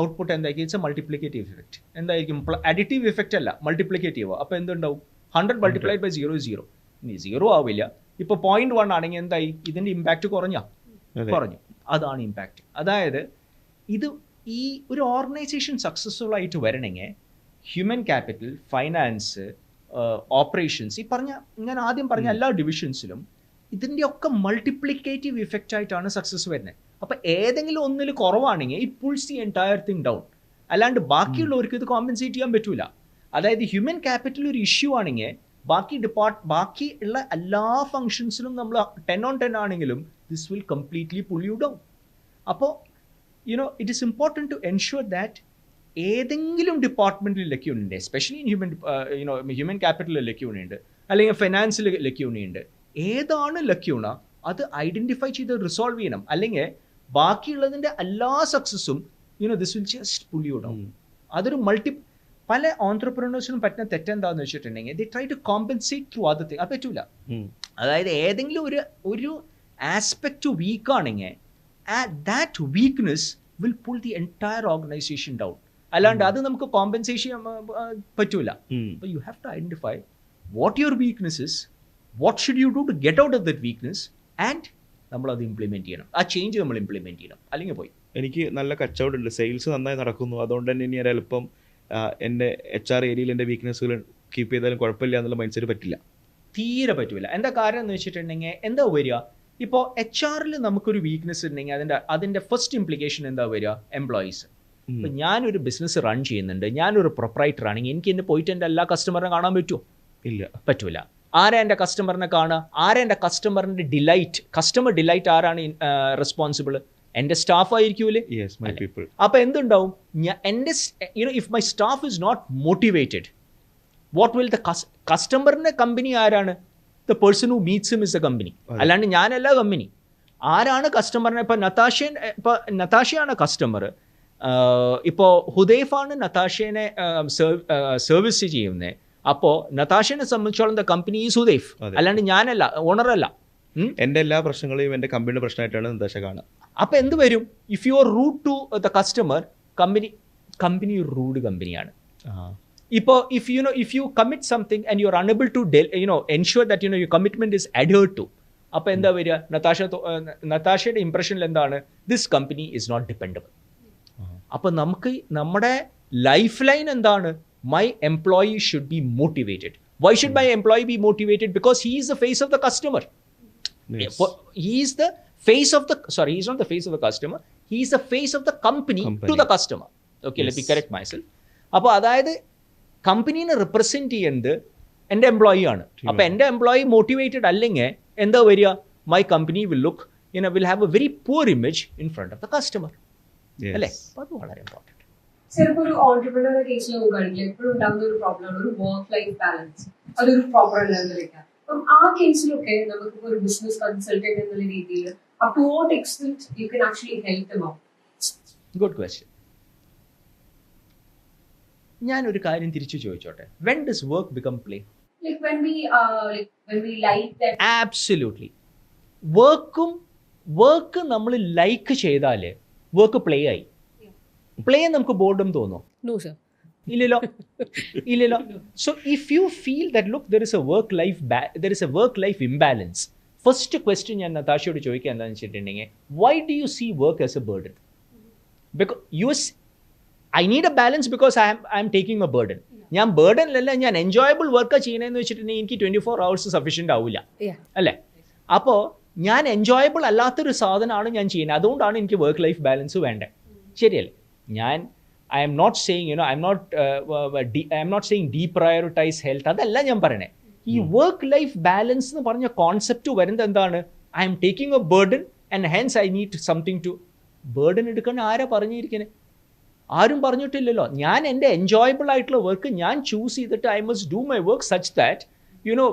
ഔട്ട്പുട്ട് എന്തായിരിക്കും? It's A multiplicative effect. എന്തായിരിക്കും? അഡിറ്റീവ് ഇഫക്റ്റ് അല്ല, മൾട്ടിപ്ലിക്കേറ്റീവ്. അപ്പോൾ എന്തുണ്ടാവും? 100 മൾട്ടിപ്ലൈഡ് ബൈ 0 is 0. ഇനി 0 ആവില്ല. ഇപ്പോൾ 0.1 ആണെങ്കിൽ എന്തായി? ഇതിൻ്റെ ഇമ്പാക്റ്റ് കുറഞ്ഞു. അതാണ് ഇമ്പാക്റ്റ്. അതായത് ഇത് ഈ ഒരു ഓർഗനൈസേഷൻ സക്സസ്ഫുൾ ആയിട്ട് വരണമെങ്കിൽ ഹ്യൂമൻ ക്യാപിറ്റൽ, ഫൈനാൻസ്, ഓപ്പറേഷൻസ്, ഈ ഞാൻ ആദ്യം പറഞ്ഞ എല്ലാ ഡിവിഷൻസിലും ഇതിൻ്റെയൊക്കെ മൾട്ടിപ്ലിക്കേറ്റീവ് ഇഫക്റ്റ് ആയിട്ടാണ് സക്സസ് വരുന്നത്. അപ്പോൾ ഏതെങ്കിലും ഒന്നിൽ കുറവാണെങ്കിൽ it pulls the entire thing down. അല്ലാണ്ട് ബാക്കിയുള്ളവർക്ക് ഇത് കോമ്പൻസേറ്റ് ചെയ്യാൻ പറ്റൂല. അതായത് ഹ്യൂമൻ ക്യാപിറ്റൽ ഒരു ഇഷ്യൂ ആണെങ്കിൽ ബാക്കി ഉള്ള എല്ലാ ഫങ്ഷൻസിലും നമ്മൾ 10/10 ആണെങ്കിലും this will completely pull you down. അപ്പോൾ it is important to ensure that ഏതെങ്കിലും ഡിപ്പാർട്ട്മെൻറ്റിൽ ലക്യൂണുണ്ട്, എസ്പെഷ്യലി ഹ്യൂമൻ ക്യാപിറ്റലിൽ ലക്യൂണുണ്ട്, അല്ലെങ്കിൽ ഫൈനാൻസിൽ ലക്യൂണുണ്ട്. ഏതാണ് ലക്യൂണ അത് ഐഡൻറ്റിഫൈ ചെയ്ത് റിസോൾവ് ചെയ്യണം. അല്ലെങ്കിൽ ബാക്കിയുള്ളതിൻ്റെ എല്ലാ സക്സസ്സും this will just pull you down. അതൊരു പല ഓൺട്രപ്രണേഴ്സിനും പറ്റുന്ന തെറ്റെന്താന്ന് വെച്ചിട്ടുണ്ടെങ്കിൽ they try to compensate through other thing. അത് പറ്റൂല. അതായത് ഏതെങ്കിലും ഒരു ആസ്പെക്റ്റ് വീക്കാണെങ്കിൽ that weakness will pull the entire organisation down. അല്ലാണ്ട് അത് നമുക്ക് കോമ്പൻസേഷൻ പറ്റൂല. അപ്പോൾ you have to identify what your weaknesses, what should you do to get out of that weakness, and നമ്മളത് ഇംപ്ലിമെൻറ്റ് ചെയ്യണം. ആ ചേഞ്ച് നമ്മൾ ഇംപ്ലിമെൻറ്റ് ചെയ്യണം. അല്ലെങ്കിൽ പോയി.
എനിക്ക് നല്ല കച്ചവടമുണ്ട്, സെയിൽസ് നന്നായി നടക്കുന്നു, അതുകൊണ്ട് തന്നെ ഇനി ഒരല്പം എൻ്റെ HR ഏരിയയിൽ എൻ്റെ വീക്ക്നെസ്സുകൾ കീപ്പ് ചെയ്താലും കുഴപ്പമില്ല എന്നുള്ള മൈൻഡ് സെറ്റ് പറ്റില്ല.
തീരെ പറ്റില്ല. എന്താ കാരണം എന്ന് വെച്ചിട്ടുണ്ടെങ്കിൽ എന്താ വരിക? ഇപ്പോൾ HR നമുക്കൊരു വീക്ക്നെസ് ഉണ്ടെങ്കിൽ അതിൻ്റെ ഫസ്റ്റ് ഇംപ്ലിക്കേഷൻ എന്താ വരിക? എംപ്ലോയീസ്. ഇപ്പം ഞാനൊരു ബിസിനസ് റൺ ചെയ്യുന്നുണ്ട്, ഞാനൊരു പ്രൊപ്പറൈറ്റർ ആണെങ്കിൽ എനിക്ക് എന്നെ പോയിട്ട് എൻ്റെ എല്ലാ കസ്റ്റമറിനെ കാണാൻ പറ്റുമോ?
ഇല്ല,
പറ്റൂല. ആരാ എൻ്റെ കസ്റ്റമറിനെ കാണുക? ആരാ എൻ്റെ കസ്റ്റമറിൻ്റെ കസ്റ്റമർ ഡിലൈറ്റ് ആരാണ് റെസ്പോൺസിബിൾ? എൻ്റെ സ്റ്റാഫ് ആയിരിക്കൂലേ? അപ്പോൾ എന്തുണ്ടാവും? If my staff is not motivated, what will the കസ്റ്റമറിൻ്റെ കമ്പനി ആരാണ്? The person who meets him is the company, അല്ലാണ്ട് ഞാനല്ല കമ്പനി. ആരാണ് കസ്റ്റമറിനെ? ഇപ്പോൾ നതാഷയാണ് കസ്റ്റമർ, ഇപ്പോൾ ഹുദൈഫാണ് നതാഷേനെ സർവീസ് ചെയ്യുന്നത്. അപ്പോൾ നതാഷനെ സംബന്ധിച്ചോളം ദ കമ്പനി ഈസ് ഹുദൈഫ്, അല്ലാണ്ട് ഞാനല്ല, ഓണറല്ല.
എൻ്റെ എല്ലാ പ്രശ്നങ്ങളെയും എൻ്റെ കമ്പനിയുടെ പ്രശ്നമായിട്ടാണ് നതാഷ കാണുക.
അപ്പോൾ എന്ത് വരും? If you are rude to the customer, company rude കമ്പനിയാണ്. ഇപ്പോൾ if you commit something and you are unable to ensure that your commitment is adhered to, അപ്പോൾ എന്താ വരിക? നതാഷയുടെ ഇംപ്രഷനിൽ എന്താണ്? This company is not dependable. അപ്പോൾ നമുക്ക് നമ്മുടെ ലൈഫ് ലൈൻ എന്താണ്? My employee should be motivated. Why should my employee be motivated? Because he is the face of the customer. He is the face of the, sorry, he is not the face of the customer, he is the face of the company to the customer. Okay, let me correct myself. അപ്പോൾ അതായത് കമ്പനീനെ represent ചെയ്യുന്നത് എൻ്റെ employee ആണ്. അപ്പോൾ എൻ്റെ employee motivated അല്ലെങ്കിൽ എന്താ വരിക? My company will look will have a very poor image in front of the customer. അല്ലേ? അപ്പോൾ അത് വളരെ ഇമ്പോർട്ടൻറ്റ്.
ചിലപ്പോൾ ഒരു ഓൺട്രപ്രണർ കേസിൽ നോക്കുകയാണെങ്കിൽ എപ്പോഴും ഉണ്ടാകുന്ന ഒരു പ്രോബ്ലമാണ് ഒരു വർക്ക് ലൈഫ് ബാലൻസ്. അതൊരു പ്രോപ്പർ ലെവലിൽ വെക്കാം. അപ്പം ആ കേസിലൊക്കെ നമുക്കിപ്പോൾ ഒരു ബിസിനസ് കൺസൾട്ടന്റ് എന്നുള്ള രീതിയിൽ up to what extent you can actually help them out?
Good question. ഞാനൊരു കാര്യം തിരിച്ചു ചോദിച്ചോട്ടെ. When does work become play?
Like when we like that.
Absolutely. Work നമ്മൾ ലൈക്ക് ചെയ്താൽ വർക്ക് പ്ലേ ആയി. പ്ലേ നമുക്ക് ബോർഡും തോന്നോ?
No sir.
ഇല്ലല്ലോ. So if you feel that look there is a work life imbalance, first question ഞാൻ നതാഷയോട് ചോദിക്കുക എന്താണെന്ന് വെച്ചിട്ടുണ്ടെങ്കിൽ, why do you see work as a burden? Because I need a balance because I am taking a burden. ഞാൻ ബേർഡനിലല്ല, ഞാൻ enjoyable work ചെയ്യണമെന്ന് വെച്ചിട്ടുണ്ടെങ്കിൽ എനിക്ക് 24 hours സഫീഷ്യൻ്റ് ആവില്ല, അല്ലേ? അപ്പോൾ ഞാൻ എൻജോയബിൾ അല്ലാത്തൊരു സാധനമാണ് ഞാൻ ചെയ്യുന്നത്, അതുകൊണ്ടാണ് എനിക്ക് വർക്ക് ലൈഫ് ബാലൻസ് വേണ്ടത്. ശരിയല്ലേ? I M not saying I M not saying deprioritise health, അതല്ല ഞാൻ പറയണേ. ഈ വർക്ക് ലൈഫ് ബാലൻസ് എന്ന് പറഞ്ഞ കോൺസെപ്റ്റ് വരുന്നത് എന്താണ്? I am taking a burden and hence I need something to. Burden എടുക്കാൻ ആരാ പറഞ്ഞിരിക്കുന്നത്? ആരും പറഞ്ഞിട്ടില്ലല്ലോ. ഞാൻ എൻ്റെ എൻജോയബിൾ ആയിട്ടുള്ള വർക്ക് ഞാൻ ചൂസ് ചെയ്തിട്ട് I must do my work such that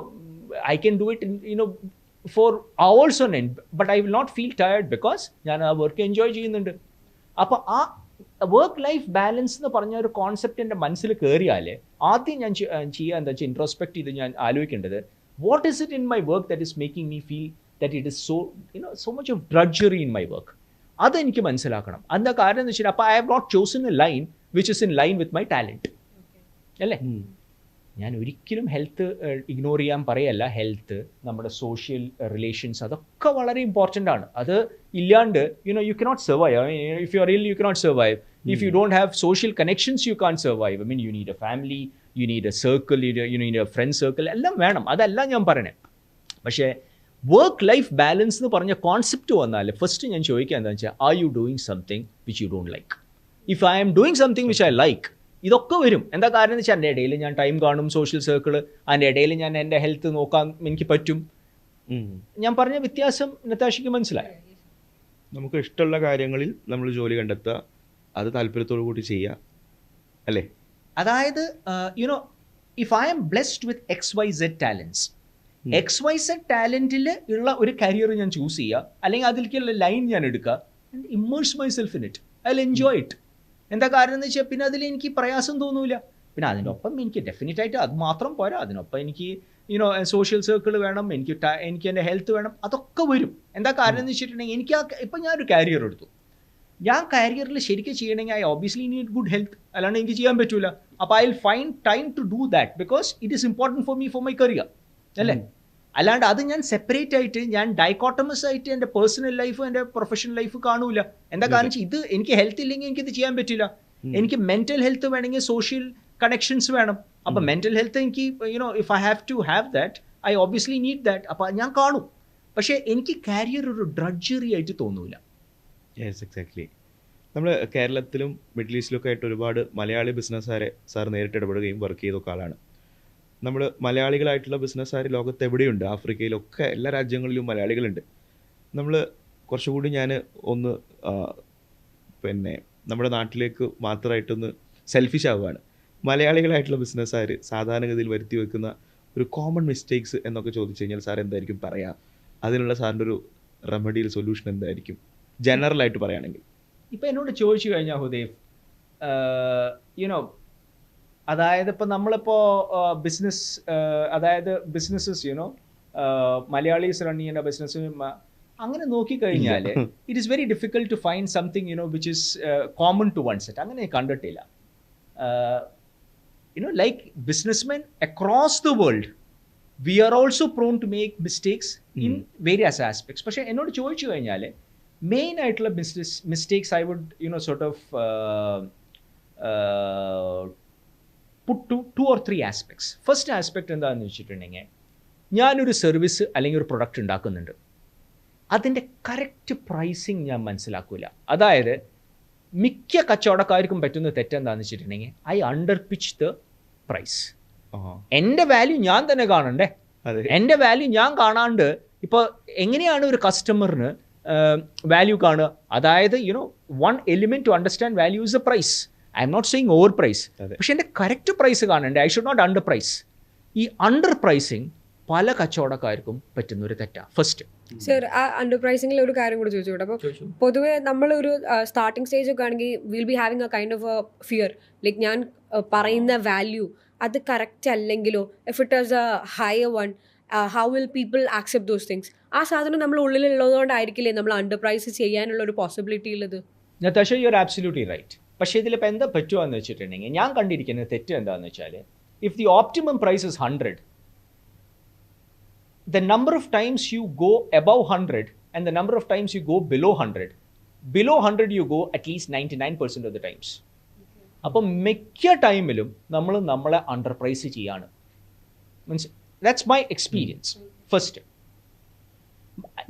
I can do it for hours on end, but I will not feel tired because ഞാൻ ആ വർക്ക് എൻജോയ് ചെയ്യുന്നുണ്ട്. അപ്പോൾ വർക്ക് ലൈഫ് ബാലൻസ് എന്ന് പറഞ്ഞ ഒരു കോൺസെപ്റ്റ് എൻ്റെ മനസ്സിൽ കയറിയാൽ ആദ്യം ഞാൻ ചെയ്യുക എന്താ വെച്ചാൽ ഇൻട്രോസ്പെക്ട് ചെയ്ത് ഞാൻ ആലോചിക്കേണ്ടത് what is it in my work that is making me feel that it is so much of drudgery in my work. അതെനിക്ക് മനസ്സിലാക്കണം. എന്താ കാരണം എന്ന് വെച്ചാൽ അപ്പോൾ I have not chosen a line which is in line with my talent അല്ലേ. ഞാൻ ഒരിക്കലും ഹെൽത്ത് ഇഗ്നോർ ചെയ്യാൻ പറയല്ല. ഹെൽത്ത്, നമ്മുടെ സോഷ്യൽ റിലേഷൻസ്, അതൊക്കെ വളരെ ഇമ്പോർട്ടൻ്റ് ആണ്. അത് ഇല്ലാണ്ട് you cannot survive. I mean if you are ill you cannot survive. If you don't have social connections you can survive. I mean you need a family, you need a circle, you need a friend circle, എല്ലാം വേണം. അതല്ല ഞാൻ പറയണേ. പക്ഷേ work life balance എന്ന് പറഞ്ഞ concept വന്നാൽ first ഞാൻ ചോദിക്കുക എന്താണെന്ന് വെച്ചാൽ are you doing something which you don't like. If I am doing something which I like, ഇതൊക്കെ വരും. എന്താ കാരണം എന്ന് വെച്ചാൽ എൻ്റെ ഇടയിൽ ഞാൻ ടൈം കാണും, സോഷ്യൽ സർക്കിൾ, അതിൻ്റെ ഇടയിൽ ഞാൻ എൻ്റെ ഹെൽത്ത് നോക്കാൻ എനിക്ക് പറ്റും. ഞാൻ പറഞ്ഞ വ്യത്യാസം നതാഷയ്ക്ക് മനസ്സിലായി.
നമുക്ക് ഇഷ്ടമുള്ള കാര്യങ്ങളിൽ നമ്മൾ ജോലി കണ്ടെത്തുക, അത് താല്പര്യത്തോടു കൂടി ചെയ്യുക അല്ലേ.
അതായത് if I am blessed with XYZ talents, XYZ ടാലൻറ്റിൽ ഉള്ള ഒരു കരിയർ ഞാൻ ചൂസ് ചെയ്യുക, അല്ലെങ്കിൽ അതിലേക്കുള്ള ലൈൻ ഞാൻ എടുക്കുക, and immerse my self in it. I will enjoy it. എന്താ കാരണം എന്ന് വെച്ചാൽ പിന്നെ അതിൽ എനിക്ക് പ്രയാസം തോന്നൂല. പിന്നെ അതിനൊപ്പം എനിക്ക് ഡെഫിനറ്റായിട്ട് അത് മാത്രം പോരാ, അതിനൊപ്പം എനിക്ക് സോഷ്യൽ സർക്കിൾ വേണം, എനിക്ക് എൻ്റെ ഹെൽത്ത് വേണം, അതൊക്കെ വരും. എന്താ കാരണം എന്ന് വെച്ചിട്ടുണ്ടെങ്കിൽ എനിക്ക് ഇപ്പം ഞാനൊരു കാരിയർ എടുത്തു. ഞാൻ കാരിയറിൽ ശരിക്കും ചെയ്യണമെങ്കിൽ I obviously need good health, അല്ലാണ്ട് എനിക്ക് ചെയ്യാൻ പറ്റൂല. അപ്പോൾ I will find time to do that because it is important for me for my career അല്ലേ. അല്ലാണ്ട് അത് ഞാൻ സെപ്പറേറ്റ് ആയിട്ട് ഞാൻ ഡൈക്കോട്ടമസ് ആയിട്ട് എൻ്റെ പേഴ്സണൽ ലൈഫും എൻ്റെ പ്രൊഫഷണൽ ലൈഫ് കാണൂല. എന്താ കാരണം വെച്ചാൽ ഇത് എനിക്ക് ഹെൽത്ത് ഇല്ലെങ്കിൽ എനിക്കിത് ചെയ്യാൻ പറ്റില്ല. എനിക്ക് മെൻ്റൽ ഹെൽത്ത് വേണമെങ്കിൽ സോഷ്യൽ കണക്ഷൻസ് വേണം. അപ്പം മെൻ്റൽ ഹെൽത്ത് എനിക്ക് if I have to have that I obviously need that. അപ്പോൾ ഞാൻ കാണും. പക്ഷേ എനിക്ക് കാരിയർ ഒരു ഡ്രഡ്ജറി ആയിട്ട് തോന്നൂല.
Yes, exactly. നമ്മൾ കേരളത്തിലും മിഡിൽ ഈസ്റ്റിലൊക്കെ ആയിട്ട് ഒരുപാട് മലയാളി ബിസിനസ്സുകാരെ സാർ നേരിട്ട് ഇടപെടുകയും വർക്ക് ചെയ്തൊക്കെ ആളാണ്. നമ്മൾ മലയാളികളായിട്ടുള്ള ബിസിനസ്സുകാർ ലോകത്ത് എവിടെയുണ്ട്, ആഫ്രിക്കയിലൊക്കെ എല്ലാ രാജ്യങ്ങളിലും മലയാളികളുണ്ട്. നമ്മൾ കുറച്ചുകൂടി ഞാൻ ഒന്ന് പിന്നെ നമ്മുടെ നാട്ടിലേക്ക് മാത്രമായിട്ടൊന്ന് സെൽഫിഷ് ആവുകയാണ്. മലയാളികളായിട്ടുള്ള ബിസിനസ്സുകാർ സാധാരണഗതിയിൽ വരുത്തി വെക്കുന്ന ഒരു കോമൺ മിസ്റ്റേക്സ് എന്നൊക്കെ ചോദിച്ചു കഴിഞ്ഞാൽ സാർ എന്തായിരിക്കും പറയുക? അതിനുള്ള സാറിൻ്റെ ഒരു റെമഡിയൽ സൊല്യൂഷൻ എന്തായിരിക്കും ജനറലായിട്ട് പറയുകയാണെങ്കിൽ?
ഇപ്പം എന്നോട് ചോദിച്ചു കഴിഞ്ഞാൽ ഹുദൈഫ്, അതായത് ഇപ്പോൾ നമ്മളിപ്പോൾ ബിസിനസ്, അതായത് ബിസിനസ്സസ് മലയാളീസ് റൺ ചെയ്യുന്ന ബിസിനസ് അങ്ങനെ നോക്കിക്കഴിഞ്ഞാൽ it is very difficult to find something which is common to one set. അങ്ങനെ കണ്ടിട്ടില്ല. Like businessmen across the world we are also prone to make mistakes in various aspects. പക്ഷേ എന്നോട് ചോദിച്ചു കഴിഞ്ഞാൽ main ആയിട്ടുള്ള business mistakes I would sort of put two or three aspects. First aspect എന്താണെന്ന് വെച്ചിട്ടുണ്ടെങ്കിൽ ഞാനൊരു സർവീസ് അല്ലെങ്കിൽ ഒരു പ്രൊഡക്റ്റ് ഉണ്ടാക്കുന്നുണ്ട്, അതിൻ്റെ കറക്റ്റ് പ്രൈസിങ് ഞാൻ മനസ്സിലാക്കില്ല. അതായത് മിക്ക കച്ചവടക്കാർക്കും പറ്റുന്ന തെറ്റെന്താണെന്ന് വെച്ചിട്ടുണ്ടെങ്കിൽ I under pitch the price. എൻ്റെ വാല്യൂ ഞാൻ തന്നെ കാണണ്ടേ. എൻ്റെ വാല്യൂ ഞാൻ കാണാണ്ട് ഇപ്പോൾ എങ്ങനെയാണ് ഒരു കസ്റ്റമറിന് വാല്യൂ കാണുക? അതായത് one element to understand value is a price. I M not saying over price, പക്ഷെ എൻ്റെ കറക്റ്റ് പ്രൈസ് കാണണ്ടേ. I should not under price. ഈ അണ്ടർ പ്രൈസിങ് പല കച്ചവടക്കാർക്കും പറ്റുന്നൊരു തെറ്റാണ്. ഫസ്റ്റ്
സർ, ആ അണ്ടർ പ്രൈസിംഗിൽ ഒരു കാര്യം കൂടി ചോദിച്ചോട്ടെ. അപ്പോൾ പൊതുവേ നമ്മളൊരു സ്റ്റാർട്ടിംഗ് സ്റ്റേജ് ഒക്കെ ആണെങ്കിൽ will be having A kind of A fear, like ഞാൻ പറയുന്ന വാല്യൂ അത് കറക്റ്റ് അല്ലെങ്കിലോ, if it is A higher one, how will people accept those things? ആ സാധനം നമ്മൾ ഉള്ളിലുള്ളതുകൊണ്ടായിരിക്കില്ലേ നമ്മൾ അണ്ടർ പ്രൈസ് ചെയ്യാനുള്ള ഒരു പോസിബിലിറ്റി ഉള്ളത്?
Natasha, U are absolutely right. പക്ഷേ ഇതിലിപ്പോൾ എന്താ പറ്റുകയെന്ന് വെച്ചിട്ടുണ്ടെങ്കിൽ ഞാൻ കണ്ടിരിക്കുന്ന തെറ്റ് എന്താണെന്ന് വെച്ചാൽ if the optimum price is 100, the number of times you go above 100 and the number of times you go below 100 you go at least 99% of the times. അപ്പം മിക്ക ടൈമിലും നമ്മൾ നമ്മളെ അണ്ടർ പ്രൈസ് ചെയ്യാണ്. Means that's my experience. First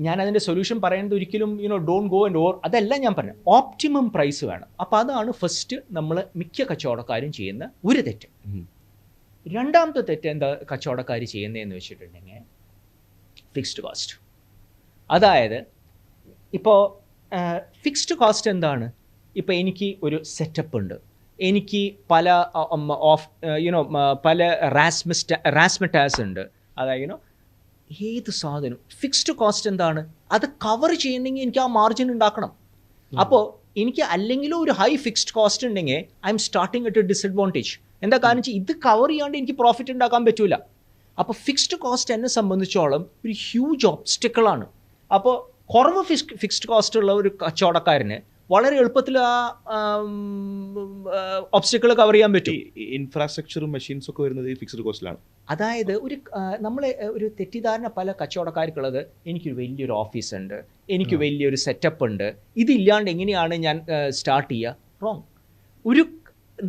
ഞാൻ അതിൻ്റെ solution പറയുന്നത് ഒരിക്കലും ഡോണ്ട് ഗോ ആൻഡ് ഓവർ, അതല്ല ഞാൻ പറഞ്ഞത്. ഓപ്റ്റിമം പ്രൈസ് വേണം. അപ്പോൾ അതാണ് ഫസ്റ്റ് നമ്മൾ മിക്ക കച്ചവടക്കാരും ചെയ്യുന്ന ഒരു തെറ്റ്. രണ്ടാമത്തെ തെറ്റ് എന്താ കച്ചവടക്കാർ ചെയ്യുന്നതെന്ന് വെച്ചിട്ടുണ്ടെങ്കിൽ ഫിക്സ്ഡ് കോസ്റ്റ്. അതായത് ഇപ്പോൾ ഫിക്സ്ഡ് കോസ്റ്റ് എന്താണ്? ഇപ്പോൾ എനിക്ക് ഒരു സെറ്റപ്പ് ഉണ്ട്, എനിക്ക് പല പല റാസ്മെറ്റാസ് ഉണ്ട്. അതായത് ഏത് സാധനം ഫിക്സ്ഡ് കോസ്റ്റ് എന്താണ്? അത് കവർ ചെയ്യണമെങ്കിൽ എനിക്ക് ആ മാർജിൻ ഉണ്ടാക്കണം. അപ്പോൾ എനിക്ക് അല്ലെങ്കിലും ഒരു ഹൈ ഫിക്സ്ഡ് കോസ്റ്റ് ഉണ്ടെങ്കിൽ I M starting at A disadvantage. എന്താ കാരണം വെച്ചാൽ ഇത് കവർ ചെയ്യാണ്ട് എനിക്ക് പ്രോഫിറ്റ് ഉണ്ടാക്കാൻ പറ്റൂല. അപ്പോൾ ഫിക്സ്ഡ് കോസ്റ്റ് എന്നെ സംബന്ധിച്ചോളം ഒരു ഹ്യൂജ് ഒബ്സ്റ്റിക്കിളാണ്. അപ്പോൾ കുറവ് ഫിക്സ്ഡ് കോസ്റ്റ് ഉള്ള ഒരു കച്ചവടക്കാരന് വളരെ എളുപ്പത്തിൽ ആ ഒബ്സ്റ്റിക്കിൾ കവർ ചെയ്യാൻ പറ്റും.
ഇൻഫ്രാസ്ട്രക്ചറും മെഷീൻസും ഒക്കെ വരുന്നത് ഈ ഫിക്സ്ഡ് കോസ്റ്റിലാണ്.
അതായത് നമ്മളെ ഒരു തെറ്റിദ്ധാരണ പല കച്ചവടക്കാർക്കുള്ളത്, എനിക്കൊരു വലിയൊരു ഓഫീസുണ്ട്, എനിക്ക് വലിയൊരു സെറ്റപ്പ് ഉണ്ട്, ഇതില്ലാണ്ട് എങ്ങനെയാണ് ഞാൻ സ്റ്റാർട്ട് ചെയ്യുക? റോങ്.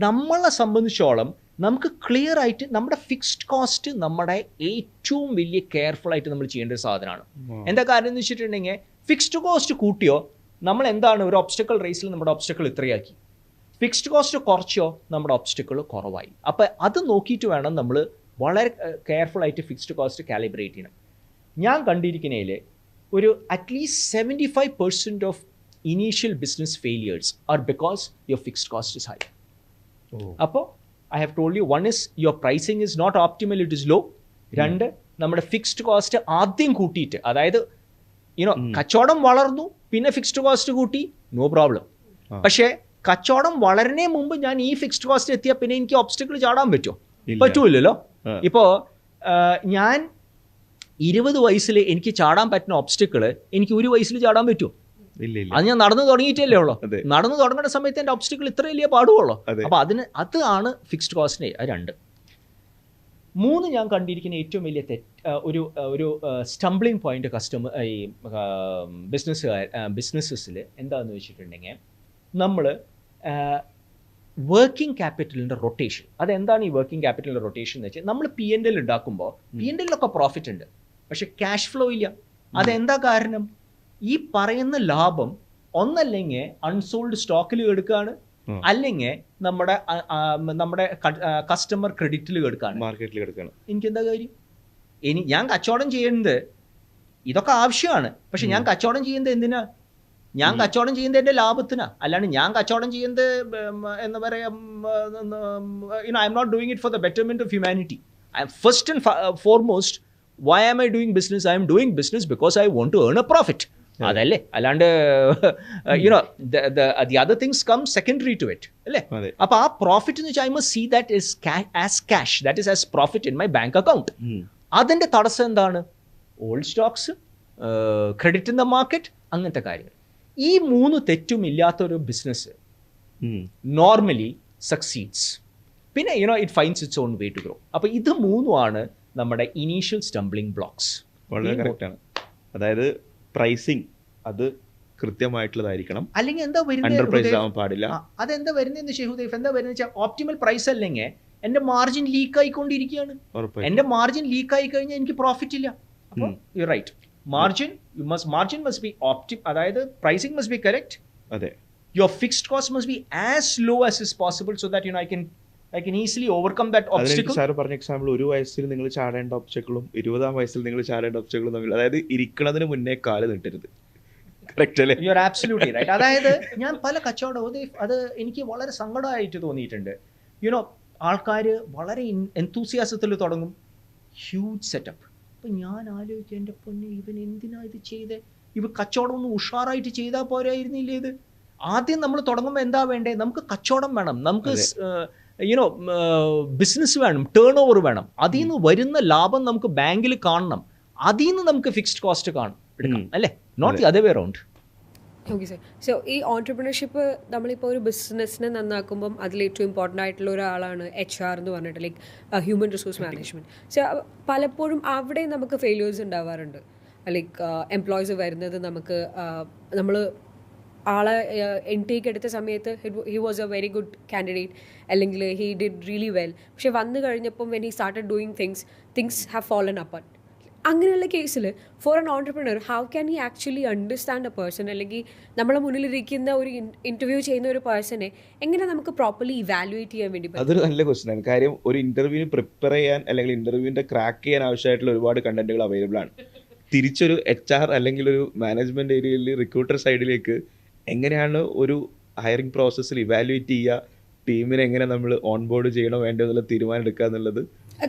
നമ്മളെ സംബന്ധിച്ചോളം നമുക്ക് ക്ലിയർ ആയിട്ട് നമ്മുടെ ഫിക്സ്ഡ് കോസ്റ്റ് നമ്മുടെ ഏറ്റവും വലിയ കെയർഫുൾ ആയിട്ട് നമ്മൾ ചെയ്യേണ്ട ഒരു സാധനമാണ്. എന്താ കാര്യം എന്ന് വെച്ചിട്ടുണ്ടെങ്കിൽ ഫിക്സ്ഡ് കോസ്റ്റ് കൂട്ടിയോ നമ്മൾ എന്താണ് ഒരു ഒബ്സ്റ്റക്കിൾ റേസിൽ നമ്മുടെ ഒബ്സ്റ്റക്കിൾ ഇത്രയാക്കി, ഫിക്സ്ഡ് കോസ്റ്റ് കുറച്ചോ നമ്മുടെ ഒബ്സ്റ്റക്കിൾ കുറവായി. അപ്പം അത് നോക്കിയിട്ട് വേണം നമ്മൾ വളരെ കെയർഫുൾ ആയിട്ട് ഫിക്സ്ഡ് കോസ്റ്റ് കാലിബ്രേറ്റ് ചെയ്യണം. ഞാൻ കണ്ടിരിക്കുന്നതിൽ ഒരു at least 75% of initial business failures are because your fixed cost is high. അപ്പോൾ I have told you, one is your pricing is not optimal, it is low. രണ്ട്, നമ്മുടെ ഫിക്സ്ഡ് കോസ്റ്റ് ആദ്യം കൂട്ടിയിട്ട്, അതായത് കച്ചവടം വളർന്നു പിന്നെ ഫിക്സ്ഡ് കോസ്റ്റ് കൂട്ടി, നോ പ്രോബ്ലം. പക്ഷേ കച്ചവടം വളരണേ മുമ്പ് ഞാൻ ഈ ഫിക്സ്ഡ് കോസ്റ്റ് എത്തിയാൽ പിന്നെ എനിക്ക് ഒബ്സ്റ്റക്കിൾ ചാടാൻ പറ്റുമോ? പറ്റൂല്ലല്ലോ. ഇപ്പോൾ ഞാൻ 20 വയസ്സിൽ എനിക്ക് ചാടാൻ പറ്റുന്ന ഒബ്സ്റ്റക്കിൾ എനിക്ക് 1 വയസ്സിൽ ചാടാൻ പറ്റുമോ? അത് ഞാൻ നടന്നു തുടങ്ങിയിട്ടല്ലേ ഉള്ളൂ. നടന്നു തുടങ്ങുന്ന സമയത്ത് എൻ്റെ ഒബ്സ്റ്റക്കിൾ ഇത്ര വലിയ പാടുള്ളൂ. അപ്പോൾ അതാണ് ഫിക്സ്ഡ് കോസ്റ്റിനെ. 2. 3 ഞാൻ കണ്ടിരിക്കുന്ന ഏറ്റവും വലിയ ഒരു സ്റ്റംബ്ലിംഗ് പോയിന്റ് ഈ ബിസിനസ്സിൽ എന്താണെന്ന് വെച്ചിട്ടുണ്ടെങ്കിൽ, നമ്മൾ വർക്കിംഗ് ക്യാപിറ്റലിൻ്റെ റൊട്ടേഷൻ. അതെന്താണ് ഈ വർക്കിംഗ് ക്യാപിറ്റലിൻ്റെ റൊട്ടേഷൻ എന്ന് വെച്ചാൽ, നമ്മൾ P&L ഉണ്ടാക്കുമ്പോൾ P&Lലൊക്കെ പ്രോഫിറ്റ് ഉണ്ട്, പക്ഷെ ക്യാഷ് ഫ്ലോ ഇല്ല. അതെന്താ കാരണം? ഈ പറയുന്ന ലാഭം ഒന്നല്ലെങ്കിൽ അൺസോൾഡ് സ്റ്റോക്കിൽ എടുക്കുകയാണ്, അല്ലെങ്കിൽ നമ്മുടെ കസ്റ്റമർ ക്രെഡിറ്റിൽ എടുക്കുകയാണ്,
മാർക്കറ്റിൽ എടുക്കുകയാണ്.
എനിക്കെന്താ കാര്യം? ഞാൻ കച്ചവടം ചെയ്യുന്നത് ഇതൊക്കെ ആവശ്യമാണ്, പക്ഷെ ഞാൻ കച്ചവടം ചെയ്യുന്നത് എന്തിനാ? ഞാൻ കച്ചവടം ചെയ്യുന്നത് എൻ്റെ ലാഭത്തിനാ. അല്ലാണ്ട് ഞാൻ കച്ചവടം ചെയ്യുന്നത് എന്താ പറയുക, I M not doing it for the betterment of humanity. I am first and foremost, why am I doing business? I am doing business because I want to earn a profit. അതല്ലേ, അല്ലാണ്ട് the other things come secondary to it, അല്ലേ? അപ്പോൾ ആ profit എന്ന് വെച്ചാൽ I must see that as cash, that is as profit in my bank account. അതിൻ്റെ തടസ്സം എന്താണ്? Old stocks, credit in the market, അങ്ങനത്തെ കാര്യങ്ങൾ. ഈ 3 തെറ്റും ഇല്ലാത്തൊരു ബിസിനസ് നോർമലി സക്സീഡ്സ്. പിന്നെ it finds its own way to grow. അപ്പോൾ ഇത് 3 നമ്മുടെ ഇനീഷ്യൽ സ്റ്റംബ്ലിംഗ് ബ്ലോക്സ്.
വളരെ കറക്റ്റാണ്. അതായത് പ്രൈസിങ് അത് കൃത്യമായിട്ടുള്ളതായിരിക്കണം,
അല്ലെങ്കിൽ എന്താ
വരുന്നത് പാടില്ല.
അതെന്താ വരുന്നതെന്ന് ഷെഹുദൈഫ്, എന്താ വരുന്നത് വെച്ചാൽ ഓപ്റ്റിമൽ പ്രൈസ് അല്ലെങ്കിൽ എൻ്റെ മാർജിൻ ലീക്ക് ആയിക്കൊണ്ടിരിക്കുകയാണ്. എൻ്റെ മാർജിൻ ലീക്ക് ആയി കഴിഞ്ഞാൽ എനിക്ക് പ്രോഫിറ്റ് ഇല്ല. അപ്പോൾ you right, margin must be അതായത് പ്രൈസിങ് മസ്റ്റ് ബി കറക്റ്റ്.
അതെ,
your fixed cost must be as low as is possible so that I can easily overcome that obstacle.
സാർ പറഞ്ഞ എക്സാമ്പിൾ, 1 വയസ്സിൽ നിങ്ങൾ ചാടേണ്ട ഒബ്സ്റ്റക്കിളും 20-ാം വയസ്സിൽ നിങ്ങൾ ചാടേണ്ട ഒബ്സ്റ്റക്കിളും തമ്മിൽ, അതായത് ഇരിക്കണതിന് മുന്നേ കാല് നീട്ടരുത്. കറക്റ്റ് അല്ലേ? You are absolutely right. അതായത് ഞാൻ പല കച്ചവടം അത് എനിക്ക് വളരെ സങ്കടമായിട്ട് തോന്നിയിട്ടുണ്ട്. ആൾക്കാർ വളരെ എന്തൂസിയാസത്തിൽ തുടങ്ങും, ഹ്യൂജ് സെറ്റപ്പ്. അപ്പം ഞാൻ ആലോചിക്കുക, എൻ്റെ പൊന്നെ, ഇവൻ എന്തിനാ ഇത് ചെയ്തേ? ഇവ കച്ചവടം ഒന്ന് ഉഷാറായിട്ട് ചെയ്താൽ പോരായിരുന്നില്ലേ? ഇത് ആദ്യം നമ്മൾ തുടങ്ങുമ്പോൾ എന്താ വേണ്ടേ? നമുക്ക് കച്ചവടം വേണം, നമുക്ക് ബിസിനസ് വേണം, ടേൺ ഓവർ വേണം, അതിൽ നിന്ന് വരുന്ന ലാഭം നമുക്ക് ബാങ്കിൽ കാണണം, അതിൽ നിന്ന് നമുക്ക് ഫിക്സ്ഡ് കോസ്റ്റ് എടുക്കണം, അല്ലേ? Not the other way around.
Okay sir. So ഈ ഓൺടർപ്രണർഷിപ്പ് നമ്മളിപ്പോൾ ഒരു ബിസിനസ്സിനെ നന്നാക്കുമ്പം അതിൽ ഏറ്റവും ഇമ്പോർട്ടൻ്റ് ആയിട്ടുള്ള ഒരാളാണ് HR എന്ന് പറഞ്ഞിട്ട്, like human resource management. So പലപ്പോഴും അവിടെ നമുക്ക് ഫെയിലിയേഴ്സ് ഉണ്ടാവാറുണ്ട്. ലൈക്ക് എംപ്ലോയീസ് വരുന്നത് നമ്മൾ ആളെ ഇൻടേക്ക് എടുത്ത സമയത്ത് he was a very good candidate, അല്ലെങ്കിൽ ഹി ഡിഡ് റിയലി വെൽ. പക്ഷെ വന്നു കഴിഞ്ഞപ്പം when he started doing things have fallen apart. അങ്ങനെയുള്ള കേസിൽ for an entrepreneur how can he actually understand a person, അല്ലെങ്കിൽ നമ്മളെ മുന്നിലിരിക്കുന്ന ഒരു ഇൻ്റർവ്യൂ ചെയ്യുന്ന ഒരു പേഴ്സണെ എങ്ങനെ നമുക്ക് പ്രോപ്പർലി ഇവാലുവേറ്റ് ചെയ്യാൻ വേണ്ടി പറ്റും?
അതൊരു നല്ല ക്വസ്റ്റ്യൻ ആണ്. കാര്യം ഒരു ഇൻ്റർവ്യൂവിന് പ്രിപ്പയർ ചെയ്യാൻ അല്ലെങ്കിൽ ഇൻ്റർവ്യൂവിൻ്റെ ക്രാക്ക് ചെയ്യാൻ ആവശ്യമായിട്ടുള്ള ഒരുപാട് കണ്ടന്റുകൾ അവൈലബിൾ ആണ്. തിരിച്ചൊരു HR അല്ലെങ്കിൽ ഒരു മാനേജ്മെൻറ്റ് ഏരിയയിൽ റിക്രൂട്ടർ സൈഡിലേക്ക് എങ്ങനെയാണ് ഒരു ഹയറിംഗ് പ്രോസസ്സിൽ ഇവാലുവേറ്റ് ചെയ്യുക, ടീമിനെ എങ്ങനെ നമ്മൾ ഓൺ ബോർഡ് ചെയ്യണോ വേണ്ടോ എന്നുള്ള തീരുമാനം എടുക്കുക എന്നുള്ളത്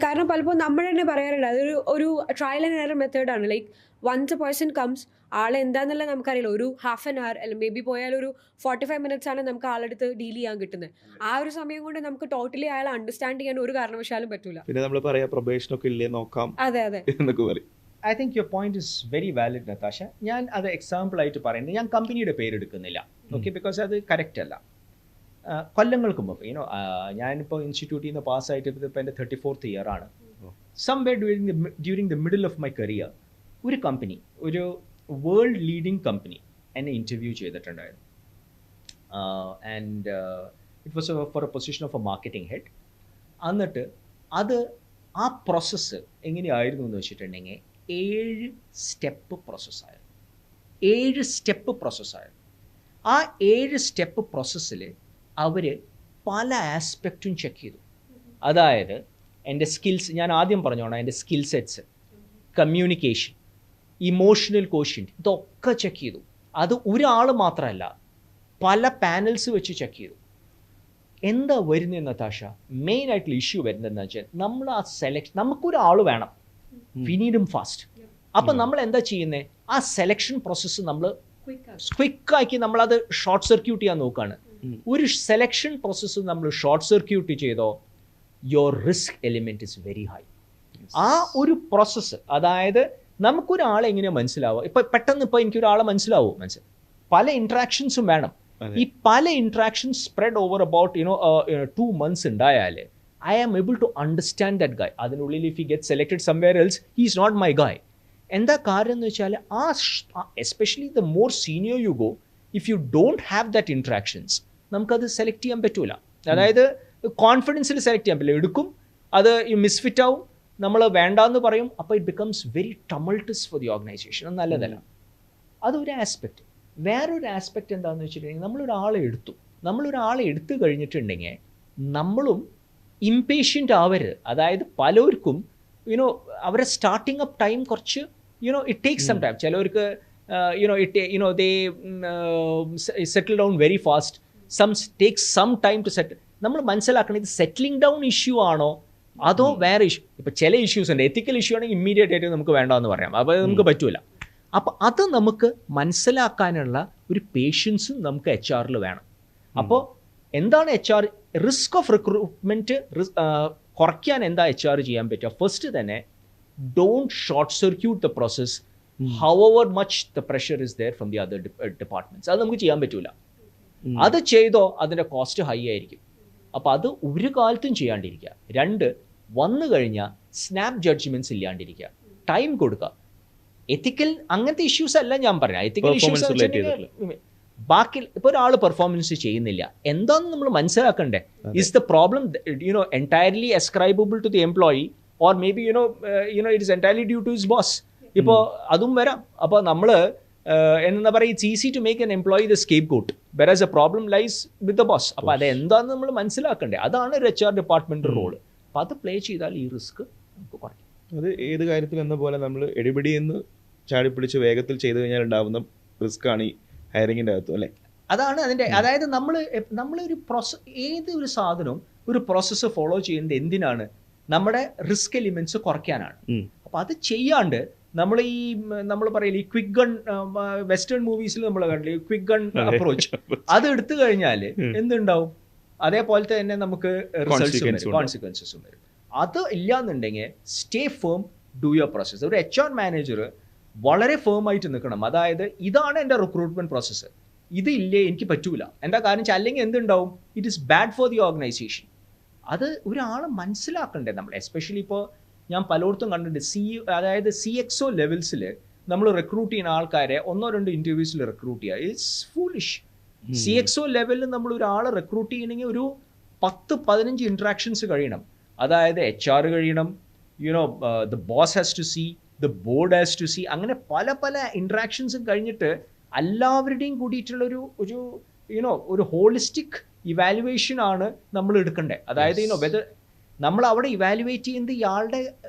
കാരണം പലപ്പോൾ നമ്മൾ തന്നെ പറയാറുണ്ട് അതൊരു ഒരു ട്രയൽ ആൻഡ് എറർ മെത്തേഡാണ്. Like once a person comes, ആളെ എന്താണെന്നുള്ളത് നമുക്കറിയില്ല. ഒരു ഹാഫ് ആൻ അവർ അല്ലെങ്കിൽ മേ ബി പോയാൽ ഒരു 45 minutes ആണ് നമുക്ക് ആളെടുത്ത് ഡീൽ ചെയ്യാൻ കിട്ടുന്നത്. ആ ഒരു സമയം കൊണ്ട് നമുക്ക് ടോട്ടലി അയാളെ അണ്ടർസ്റ്റാൻഡ് ചെയ്യാൻ ഒരു കാരണവശാലും പറ്റൂല.
പിന്നെ നമ്മൾ പറയാ പ്രൊബേഷനൊക്കെ ഇല്ലേ നോക്കാം
അതെ അതെ
എന്നൊക്കെ പറയും.
I think your point is very valid Natasha. ഞാൻ അത് എക്സാമ്പിൾ ആയിട്ട് പറയുന്നത്, ഞാൻ കമ്പനിയുടെ പേരെടുക്കുന്നില്ല, ഓക്കെ, ബിക്കോസ് അത് കറക്റ്റ് അല്ല. കൊല്ലങ്ങൾക്ക് മുമ്പ് ഞാനിപ്പോൾ ഇൻസ്റ്റിറ്റ്യൂട്ടിൽ നിന്ന് പാസ്സായിട്ട് ഇപ്പോൾ എൻ്റെ 34th ഇയർ ആണ്. Somewhere during the middle of my career ഒരു കമ്പനി, ഒരു വേൾഡ് ലീഡിങ് കമ്പനി എന്നെ ഇൻ്റർവ്യൂ ചെയ്തിട്ടുണ്ടായിരുന്നു. And it was for a position of a marketing head. എന്നിട്ട് അത് ആ പ്രോസസ്സ് എങ്ങനെയായിരുന്നു എന്ന് വെച്ചിട്ടുണ്ടെങ്കിൽ 7 സ്റ്റെപ്പ് പ്രോസസ്സായിരുന്നു. 7 സ്റ്റെപ്പ് പ്രോസസ്സായിരുന്നു. ആ 7 സ്റ്റെപ്പ് പ്രോസസ്സിൽ അവർ പല ആസ്പെക്റ്റും ചെക്ക് ചെയ്തു. അതായത് എൻ്റെ സ്കിൽസ്, ഞാൻ ആദ്യം പറഞ്ഞോണം, എൻ്റെ skill sets, communication, emotional quotient, ഇതൊക്കെ ചെക്ക് ചെയ്തു. അത് ഒരാൾ മാത്രമല്ല, പല പാനൽസ് വെച്ച് ചെക്ക് ചെയ്തു. എന്താ വരുന്നത് നതാഷ? മെയിൻ ആയിട്ടുള്ള ഇഷ്യൂ വരുന്നതെന്ന് വെച്ചാൽ നമ്മൾ ആ സെലക്ഷൻ, നമുക്കൊരാൾ വേണം, വി നീഡ് ഹിം ഫാസ്റ്റ്. അപ്പം നമ്മൾ എന്താ ചെയ്യുന്നത്? ആ സെലക്ഷൻ പ്രോസസ്സ് നമ്മൾ ക്വിക്കാക്കി നമ്മളത് ഷോർട്ട് സർക്യൂട്ട് ചെയ്യാൻ നോക്കുകയാണ്. ഒരു സെലക്ഷൻ പ്രോസസ്സ് നമ്മൾ ഷോർട്ട് സർക്യൂട്ട് ചെയ്തോ, your risk element is very high. ആ ഒരു പ്രോസസ്സ്, അതായത് നമുക്കൊരാളെ എങ്ങനെയാണ് മനസ്സിലാവുക? ഇപ്പം പെട്ടെന്ന് ഇപ്പോൾ എനിക്കൊരാളെ മനസ്സിലാവും, പല ഇൻട്രാക്ഷൻസും വേണം. ഈ പല interactions spread over about 2 months ഉണ്ടായാൽ I am able to understand that guy. അതിനുള്ളിൽ if he get selected somewhere else, he is not my guy. എന്താ കാര്യം എന്ന് വെച്ചാൽ especially the more senior you go, if you don't have that interactions, നമുക്കത് select ചെയ്യാൻ പറ്റൂല. അതായത് കോൺഫിഡൻസിൽ select ചെയ്യാൻ പറ്റില്ല. എടുക്കും, അത് മിസ്ഫിറ്റ് ആവും, നമ്മൾ വേണ്ടാന്ന് പറയും. അപ്പോൾ it becomes very tumultuous for the organization. അത് നല്ലതല്ല. അതൊരു ആസ്പെക്റ്റ്. വേറൊരു ആസ്പെക്റ്റ് എന്താണെന്ന് വെച്ചിട്ടുണ്ടെങ്കിൽ, നമ്മളൊരാളെ എടുത്തു കഴിഞ്ഞിട്ടുണ്ടെങ്കിൽ നമ്മളും ഇംപേഷ്യൻ്റ് ആവരുത്. അതായത് പലർക്കും അവരെ സ്റ്റാർട്ടിങ് അപ്പ് ടൈം കുറച്ച് ഇറ്റ് ടേക്സ് സം ടൈം. ചിലവർക്ക് they settle down very fast. Some takes some time to settle. നമ്മൾ മനസ്സിലാക്കണം, ഇത് സെറ്റിലിംഗ് ഡൗൺ ഇഷ്യൂ ആണോ അതോ വേറെ ഇഷ്യൂ. ഇപ്പോൾ ചില ഇഷ്യൂസ് ഉണ്ട്, എത്തിക്കൽ ഇഷ്യൂ ആണെങ്കിൽ ഇമ്മീഡിയറ്റ് ആയിട്ട് നമുക്ക് വേണ്ടാന്ന് പറയാം, അപ്പോൾ നമുക്ക് പറ്റൂല. അപ്പോൾ അത് നമുക്ക് മനസ്സിലാക്കാനുള്ള ഒരു പേഷ്യൻസും നമുക്ക് HR വേണം. അപ്പോൾ എന്താണ് HR? റിസ്ക് ഓഫ് റിക്രൂട്ട്മെൻറ്റ് കുറയ്ക്കാൻ എന്താ HR ചെയ്യാൻ പറ്റുക? ഫസ്റ്റ് തന്നെ, don't short circuit the process however much the pressure is there from the other departments. അത് നമുക്ക് ചെയ്യാൻ പറ്റൂല. അത് ചെയ്തോ അതിൻ്റെ കോസ്റ്റ് ഹൈ ആയിരിക്കും. അപ്പോൾ അത് ഒരു കാലത്തും ചെയ്യാണ്ടിരിക്കുക. 2, വന്നു കഴിഞ്ഞാൽ സ്നാപ്പ് ജഡ്ജ്മെൻറ്റ്സ് ഇല്ലാണ്ടിരിക്കുക, ടൈം കൊടുക്കുക. എത്തിക്കൽ അങ്ങനത്തെ ഇഷ്യൂസ് അല്ല ഞാൻ പറഞ്ഞത്. എത്തിക്കൽ ഇഷ്യൂസ് ബാക്കി ഇപ്പോൾ ഒരാൾ പെർഫോമൻസ് ചെയ്യുന്നില്ല, എന്താണെന്ന് നമ്മൾ മനസ്സിലാക്കണ്ടേ? Is the problem entirely ascribable to the employee, or may be it is entirely due to his boss? ഇപ്പോൾ അതും വരാം. അപ്പോൾ നമ്മൾ എന്താ പറയുക, it's easy to make an employee the scapegoat, where's a problem lies with the boss. അപ്പോൾ അതെന്താണെന്ന് നമ്മൾ മനസ്സിലാക്കണ്ടേ? അതാണ് ഒരു HR ഡിപ്പാർട്ട്മെൻറ്റ് റോള്. അപ്പോൾ അത് പ്ലേ ചെയ്താൽ ഈ റിസ്ക് നമുക്ക് കുറയ്ക്കും.
അത് ഏത് കാര്യത്തിൽ എന്ന പോലെ നമ്മൾ എടിപിടിയെന്ന് ചാടിപ്പിടിച്ച് വേഗത്തിൽ ചെയ്തു കഴിഞ്ഞാൽ ഉണ്ടാകുന്ന റിസ്ക് ആണ് ഈ ഹയറിങ്ങിൻ്റെ അകത്തും, അല്ലേ?
അതാണ് അതിൻ്റെ, അതായത് നമ്മളൊരു ഏതൊരു സാധനവും ഒരു പ്രോസസ്സ് ഫോളോ ചെയ്യുന്നത് എന്തിനാണ്? നമ്മുടെ റിസ്ക് എലിമെൻറ്റ്സ് കുറയ്ക്കാനാണ്. അപ്പോൾ അത് ചെയ്യാണ്ട് നമ്മൾ പറയില്ല, ഈ ക്വിക്ക് ഗൺ, വെസ്റ്റേൺ മൂവീസിൽ നമ്മൾ കണ്ടില്ലേ, ക്വിക്ക് ഗൺ അപ്രോച്ച്, അത് എടുത്തു കഴിഞ്ഞാൽ എന്തുണ്ടാവും? അതേപോലത്തെ തന്നെ നമുക്ക് കോൺസിക്വൻസസും വരും. അത് ഇല്ലാന്നുണ്ടെങ്കിൽ stay firm, do your process. ഒരു HR മാനേജർ വളരെ ഫേം ആയിട്ട് നിൽക്കണം. അതായത് ഇതാണ് എൻ്റെ റിക്രൂട്ട്മെന്റ് പ്രോസസ്സ്, ഇത് ഇല്ലേ എനിക്ക് പറ്റൂല. എന്താ കാരണം വെച്ചാൽ അല്ലെങ്കിൽ എന്തുണ്ടാവും? It is bad for the organization. അത് ഒരാൾ മനസ്സിലാക്കണ്ടേ നമ്മൾ. എസ്പെഷ്യലി ഇപ്പോൾ ഞാൻ പലയിടത്തും കണ്ടിട്ടുണ്ട്, അതായത് CXO ലെവൽസിൽ നമ്മൾ റിക്രൂട്ട് ചെയ്യുന്ന ആൾക്കാരെ 1-2 ഇൻ്റർവ്യൂസിൽ റിക്രൂട്ട് ചെയ്യുക. It's foolish. CXO ലെവലിൽ നമ്മൾ ഒരാളെ റിക്രൂട്ട് ചെയ്യണമെങ്കിൽ ഒരു 10-15 ഇൻട്രാക്ഷൻസ് കഴിയണം. അതായത് HR കഴിയണം, the boss has to see, the board has to see, അങ്ങനെ പല പല ഇൻട്രാക്ഷൻസും കഴിഞ്ഞിട്ട് എല്ലാവരുടെയും കൂടിയിട്ടുള്ളൊരു ഒരു ഹോളിസ്റ്റിക് ഇവാലുവേഷൻ ആണ് നമ്മൾ എടുക്കേണ്ടത്. അതായത് വെദർ നമ്മൾ അവിടെ ഇവാലുവേറ്റ് ചെയ്യുന്നത് ഇയാളുടെ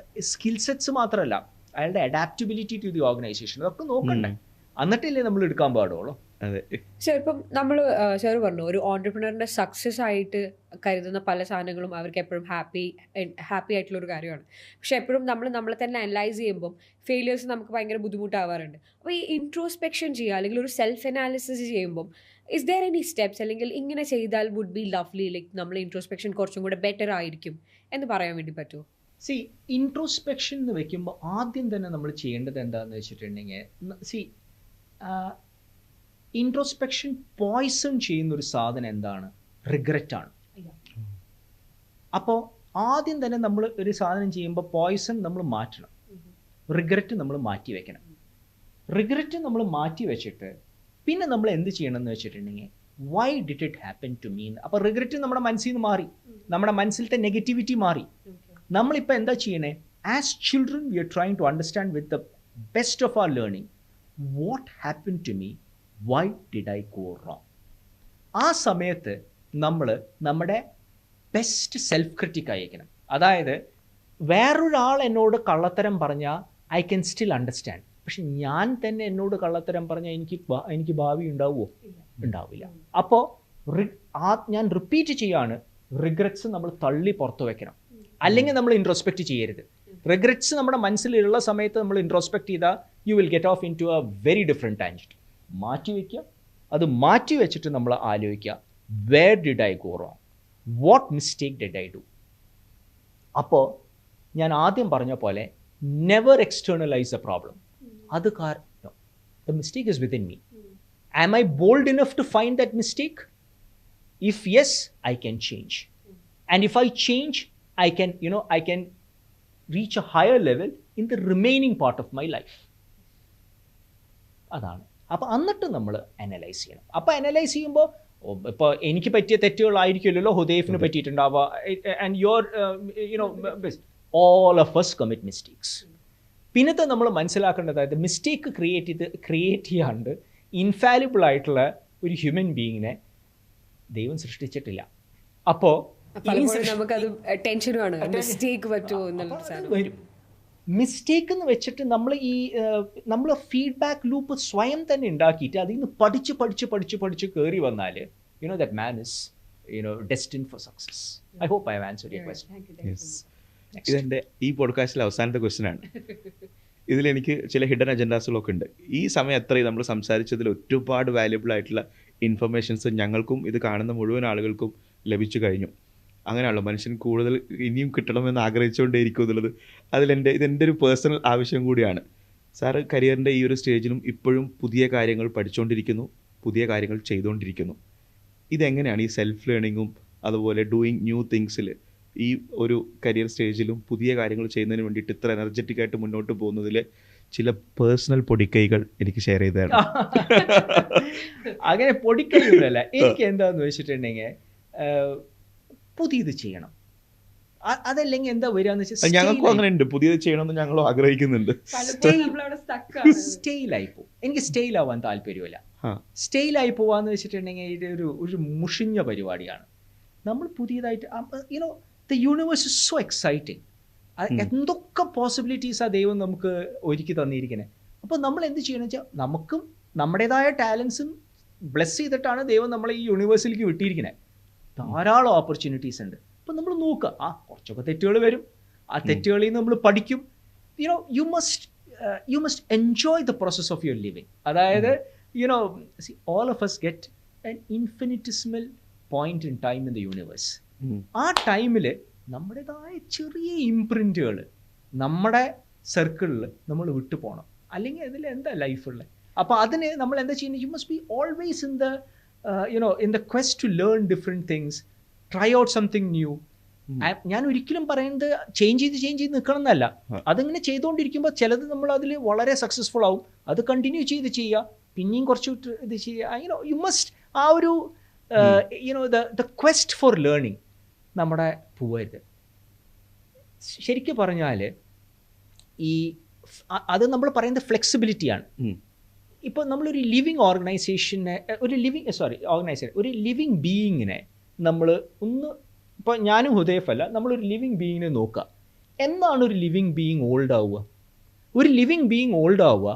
സ്കിൽ സെറ്റ്സ് മാത്രമല്ല, അയാളുടെ അഡാപ്റ്റബിലിറ്റി ടു ദി ഓർഗനൈസേഷൻ, അതൊക്കെ നോക്കണ്ടേ, എന്നിട്ടല്ലേ നമ്മൾ എടുക്കാൻ പാടുള്ളൂ.
അതെ.
സർ ഇപ്പം നമ്മൾ സാർ പറഞ്ഞു ഒരു ഓൺടർപ്രണറിന്റെ സക്സസ് ആയിട്ട് കരുതുന്ന പല സാധനങ്ങളും അവർക്ക് എപ്പോഴും ഹാപ്പി ആയിട്ടുള്ള ഒരു കാര്യമാണ്. പക്ഷെ എപ്പോഴും നമ്മളെ തന്നെ അനലൈസ് ചെയ്യുമ്പം ഫെയിലിയേഴ്സ് നമുക്ക് ഭയങ്കര ബുദ്ധിമുട്ടാവാറുണ്ട്. അപ്പോൾ ഈ ഇൻട്രോസ്പെക്ഷൻ ചെയ്യുക അല്ലെങ്കിൽ ഒരു സെൽഫ് അനാലിസിസ് ചെയ്യുമ്പം ഇസ് ദർ എനി സ്റ്റെപ്സ് അല്ലെങ്കിൽ ഇങ്ങനെ ചെയ്താൽ വുഡ് ബി ലവ്ലി, ലൈക്ക് നമ്മൾ ഇൻട്രോസ്പെക്ഷൻ കുറച്ചും കൂടെ ബെറ്റർ ആയിരിക്കും എന്ന് പറയാൻ വേണ്ടി പറ്റുമോ?
ഇൻട്രോസ്പെക്ഷൻ എന്ന് വെക്കുമ്പോൾ ആദ്യം തന്നെ നമ്മൾ ചെയ്യേണ്ടത് എന്താണെന്ന് വെച്ചിട്ടുണ്ടെങ്കിൽ ഇൻട്രോസ്പെക്ഷൻ പോയ്സൺ ചെയ്യുന്ന ഒരു സാധനം എന്താണ്? റിഗ്രറ്റാണ്. അപ്പോൾ ആദ്യം തന്നെ നമ്മൾ ഒരു സാധനം ചെയ്യുമ്പോൾ പോയ്സൺ നമ്മൾ മാറ്റണം, റിഗ്രറ്റ് നമ്മൾ മാറ്റി വെക്കണം. റിഗ്രറ്റ് നമ്മൾ മാറ്റി വെച്ചിട്ട് പിന്നെ നമ്മൾ എന്ത് ചെയ്യണം എന്ന് വെച്ചിട്ടുണ്ടെങ്കിൽ why did it happen to me. അപ്പോൾ റിഗ്രറ്റ് നമ്മുടെ മനസ്സിൽ നിന്ന് മാറി, നമ്മുടെ മനസ്സിലത്തെ നെഗറ്റിവിറ്റി മാറി. നമ്മളിപ്പോൾ എന്താ ചെയ്യണേ? As children we are trying to understand with the best of our learning what happen to me, why did I go wrong. ആ സമയത്ത് നമ്മൾ നമ്മുടെ ബെസ്റ്റ് സെൽഫ് ക്രിറ്റിക് ആയിരിക്കണം. അതായത് വേറൊരാൾ എന്നോട് കള്ളത്തരം പറഞ്ഞാൽ ഐ ക്യാൻ സ്റ്റിൽ അണ്ടർസ്റ്റാൻഡ്, പക്ഷെ ഞാൻ തന്നെ എന്നോട് കള്ളത്തരം പറഞ്ഞാൽ എനിക്ക് ഭാവി ഉണ്ടാവുമോ? ഉണ്ടാവില്ല. അപ്പോൾ ഞാൻ റിപ്പീറ്റ് ചെയ്യാണ്, റിഗ്രറ്റ്സ് നമ്മൾ തള്ളി പുറത്തു വെക്കണം. അല്ലെങ്കിൽ നമ്മൾ ഇൻട്രോസ്പെക്റ്റ് ചെയ്യരുത്. റിഗ്രറ്റ്സ് നമ്മുടെ മനസ്സിലുള്ള സമയത്ത് നമ്മൾ ഇൻട്രോസ്പെക്റ്റ് ചെയ്താൽ you will get off into a very different tangent. മാറ്റി വയ്ക്കുക. അത് മാറ്റി വെച്ചിട്ട് നമ്മൾ ആലോചിക്കുക, where did I go wrong, what mistake did I do. അപ്പോൾ ഞാൻ ആദ്യം പറഞ്ഞ പോലെ നെവർ എക്സ്റ്റേണലൈസ് എ പ്രോബ്ലം. അത് കാരണം the mistake is within me. Am I bold enough to find that mistake? If yes, I can change. And if I change, I can reach a higher level in the remaining part of my life. അതാണ്. അപ്പോൾ എന്നിട്ട് നമ്മൾ analyse ചെയ്യണം. അപ്പോൾ analyse ചെയ്യുമ്പോൾ ഇപ്പോൾ എനിക്ക് പറ്റിയ തെറ്റുകളായിരിക്കുമല്ലോ ഹുദൈഫിന് പറ്റിയിട്ടുണ്ടാവുക. And all of us commit mistakes. പിന്നത്തെ നമ്മൾ മനസ്സിലാക്കേണ്ടതായത് മിസ്റ്റേക്ക് ക്രിയേറ്റ് ചെയ്യാണ്ട് ഇൻഫാലിബിൾ ആയിട്ടുള്ള ഒരു ഹ്യൂമൻ ബീയിങ്ങിനെ ദൈവം സൃഷ്ടിച്ചിട്ടില്ല. അപ്പോൾ
നമുക്കത് ടെൻഷനുമാണ്, മിസ്റ്റേക്ക് പറ്റുമോ എന്നുള്ള
വരും. മിസ്റ്റേക്ക് എന്ന് വെച്ചിട്ട് നമ്മൾ ഫീഡ്ബാക്ക് ലൂപ്പ് സ്വയം തന്നെ ഉണ്ടാക്കിയിട്ട് അതിൽ നിന്ന് പഠിച്ച് കയറി വന്നാൽ that man is destined for success. I hope I have answered your question.
ഇതെൻ്റെ ഈ പോഡ്കാസ്റ്റിലെ അവസാനത്തെ ക്വസ്റ്റ്യൻ ആണ്. ഇതിലെനിക്ക് ചില ഹിഡൻ അജൻഡാസുകളൊക്കെ ഉണ്ട്. ഈ സമയം അത്രയും നമ്മൾ സംസാരിച്ചതിൽ ഒരുപാട് വാല്യുബിൾ ആയിട്ടുള്ള ഇൻഫർമേഷൻസ് ഞങ്ങൾക്കും ഇത് കാണുന്ന മുഴുവൻ ആളുകൾക്കും ലഭിച്ചു കഴിഞ്ഞു. അങ്ങനെയാണല്ലോ മനുഷ്യൻ കൂടുതൽ ഇനിയും കിട്ടണമെന്ന് ആഗ്രഹിച്ചുകൊണ്ടേയിരിക്കും എന്നുള്ളത് ഇതെൻ്റെ ഒരു പേഴ്സണൽ ആവശ്യം കൂടിയാണ്. സാറ് കരിയറിൻ്റെ ഈ ഒരു സ്റ്റേജിലും ഇപ്പോഴും പുതിയ കാര്യങ്ങൾ പഠിച്ചുകൊണ്ടിരിക്കുന്നു, പുതിയ കാര്യങ്ങൾ ചെയ്തുകൊണ്ടിരിക്കുന്നു. ഇതെങ്ങനെയാണ് ഈ സെൽഫ് ലേണിങ്ങും അതുപോലെ ഡൂയിങ് ന്യൂ തിങ്സിൽ ഈ ഒരു കരിയർ സ്റ്റേജിലും പുതിയ കാര്യങ്ങൾ ചെയ്യുന്നതിന് വേണ്ടിയിട്ട് ഇത്ര എനർജറ്റിക് ആയിട്ട് മുന്നോട്ട് പോകുന്നതിൽ ചില പേഴ്സണൽ പൊടിക്കൈകൾ എനിക്ക് ഷെയർ ചെയ്തതാണ്.
അങ്ങനെ പൊടിക്കൈകളല്ല, എനിക്ക് എന്താന്ന് വെച്ചിട്ടുണ്ടെങ്കിൽ പുതിയത് ചെയ്യണം. അതല്ലെങ്കിൽ എന്താ വരികയെന്ന് വെച്ചാൽ
ഞങ്ങൾക്കും അങ്ങനെ ഉണ്ട്, പുതിയത് ചെയ്യണമെന്ന് ഞങ്ങളും ആഗ്രഹിക്കുന്നുണ്ട്.
സ്റ്റെയിലായി പോകും. എനിക്ക് സ്റ്റെയിലാവാൻ താല്പര്യമില്ല. സ്റ്റെയിലായി പോവാന്ന് വെച്ചിട്ടുണ്ടെങ്കിൽ ഇത് ഒരു മുഷിഞ്ഞ പരിപാടിയാണ്. നമ്മൾ പുതിയതായിട്ട് the universe is so exciting. എന്തൊക്കെ പോസിബിലിറ്റീസാണ് ദൈവം നമുക്ക് ഒരുക്കി തന്നിരിക്കുന്നത്. അപ്പോൾ നമ്മൾ എന്ത് ചെയ്യണമെന്ന് വെച്ചാൽ നമുക്കും നമ്മുടേതായ ടാലൻസും ബ്ലെസ് ചെയ്തിട്ടാണ് ദൈവം നമ്മളെ ഈ യൂണിവേഴ്സിലേക്ക് വിട്ടിരിക്കുന്നത്. ധാരാളം ഓപ്പർച്യൂണിറ്റീസ് ഉണ്ട്. അപ്പം നമ്മൾ നോക്കുക, കുറച്ചൊക്കെ തെറ്റുകൾ വരും, ആ തെറ്റുകളിൽ നിന്ന് നമ്മൾ പഠിക്കും. You must enjoy the process of your living. അതായത് all of us get an infinitesimal point in time in the universe. ആ ടൈമിൽ നമ്മുടേതായ ചെറിയ ഇംപ്രിൻറ്റുകൾ നമ്മുടെ സർക്കിളിൽ നമ്മൾ വിട്ടു പോകണം. അല്ലെങ്കിൽ അതിൽ എന്താ ലൈഫുള്ളത്? അപ്പോൾ അതിന് നമ്മൾ എന്താ ചെയ്യുന്നത്? U must be always in the quest to learn different things, try out something new. ഞാൻ ഒരിക്കലും പറയുന്നത് ചേഞ്ച് ചെയ്ത് നിൽക്കണം എന്നല്ല. അതിങ്ങനെ ചെയ്തുകൊണ്ടിരിക്കുമ്പോൾ ചിലത് നമ്മൾ അതിൽ വളരെ സക്സസ്ഫുൾ ആവും. അത് കണ്ടിന്യൂ ചെയ്യുക, പിന്നെയും കുറച്ച് ഇത് ചെയ്യുക. യു മസ്റ്റ് ആ ഒരു ദ ക്വസ്റ്റ് ഫോർ ലേണിംഗ് നമ്മുടെ പോവരുത്. ശരിക്കും പറഞ്ഞാൽ അത് നമ്മൾ പറയുന്നത് ഫ്ലെക്സിബിലിറ്റിയാണ്. ഇപ്പോൾ നമ്മളൊരു ലിവിങ് ഒരു ലിവിങ് ബീയിങ്ങിനെ നമ്മൾ ഇപ്പോൾ ഞാനും ഹുദൈഫല്ല, നമ്മളൊരു ലിവിങ് ബീയിങ്ങിനെ നോക്കുക. എന്നാണ് ഒരു ലിവിങ് ബീയിങ് ഓൾഡ് ആവുക? ഒരു ലിവിങ് ബീയിങ് ഓൾഡ് ആവുക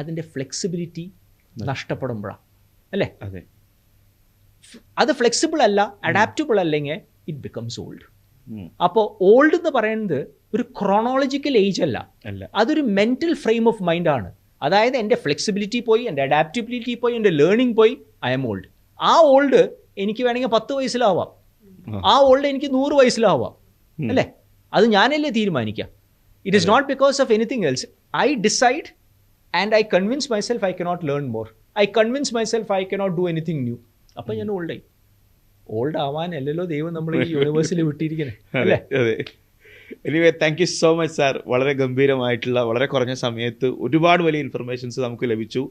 അതിൻ്റെ ഫ്ലെക്സിബിലിറ്റി നഷ്ടപ്പെടുമ്പോഴാണ്. അല്ലേ?
അതെ.
അത് ഫ്ലെക്സിബിൾ അല്ല, അഡാപ്റ്റബിൾ അല്ലെങ്കിൽ ഇറ്റ് ബിക്കംസ് ഓൾഡ്. അപ്പോൾ ഓൾഡ് എന്ന് പറയുന്നത് ഒരു ക്രോണോളജിക്കൽ ഏജ് അല്ല, അതൊരു മെൻ്റൽ ഫ്രെയിം ഓഫ് മൈൻഡാണ്. അതായത് എൻ്റെ ഫ്ലെക്സിബിലിറ്റി പോയി, എൻ്റെ അഡാപ്റ്റബിലിറ്റി പോയി, എൻ്റെ ലേണിംഗ് പോയി, ഐ എം ഓൾഡ്. ആ ഓൾഡ് എനിക്ക് വേണമെങ്കിൽ 10 വയസ്സിലാവാം, ആ ഓൾഡ് എനിക്ക് 100 വയസ്സിലാവാം, അല്ലേ? അത് ഞാനല്ലേ തീരുമാനിക്കാം. It is not because of anything else. I decide and I convince myself I cannot learn more, I convince myself I cannot do anything new. അപ്പം ഞാൻ ഓൾഡായി. ഓൾഡ് ആവാനല്ലല്ലോ ദൈവം നമ്മൾ ഈ യൂണിവേഴ്സിൽ വിട്ടിരിക്കുന്നത്, അല്ലേ?
അതെ. Anyway, thank you so much sir. വളരെ ഗംഭീരമായിട്ടുള്ള, വളരെ കുറഞ്ഞ സമയത്ത് ഒരുപാട് വലിയ ഇൻഫർമേഷൻസ് നമുക്ക് ലഭിച്ചു.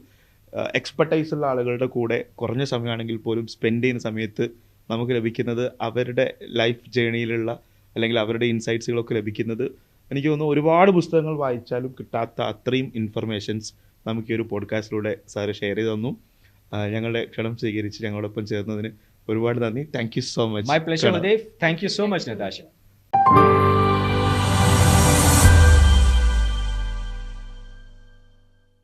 എക്സ്പെർട്ടൈസ് ഉള്ള ആളുകളുടെ കൂടെ കുറഞ്ഞ സമയമാണെങ്കിൽ പോലും സ്പെൻഡ് ചെയ്യുന്ന സമയത്ത് നമുക്ക് ലഭിക്കുന്നത് അവരുടെ ലൈഫ് ജേണിയിലുള്ള അല്ലെങ്കിൽ അവരുടെ ഇൻസൈറ്റ്സുകളൊക്കെ ലഭിക്കുന്നത്, എനിക്ക് തോന്നുന്നു ഒരുപാട് പുസ്തകങ്ങൾ വായിച്ചാലും കിട്ടാത്ത അത്രയും ഇൻഫർമേഷൻസ് നമുക്ക് ഈ ഒരു പോഡ്കാസ്റ്റിലൂടെ സാറ് ഷെയർ ചെയ്ത് തന്നു. ഞങ്ങളുടെ ക്ഷണം സ്വീകരിച്ച് ഞങ്ങളോടൊപ്പം ചേർന്നതിന് ഒരുപാട് നന്ദി. Thank you so much.
My pleasure, thank you so much നതാശ.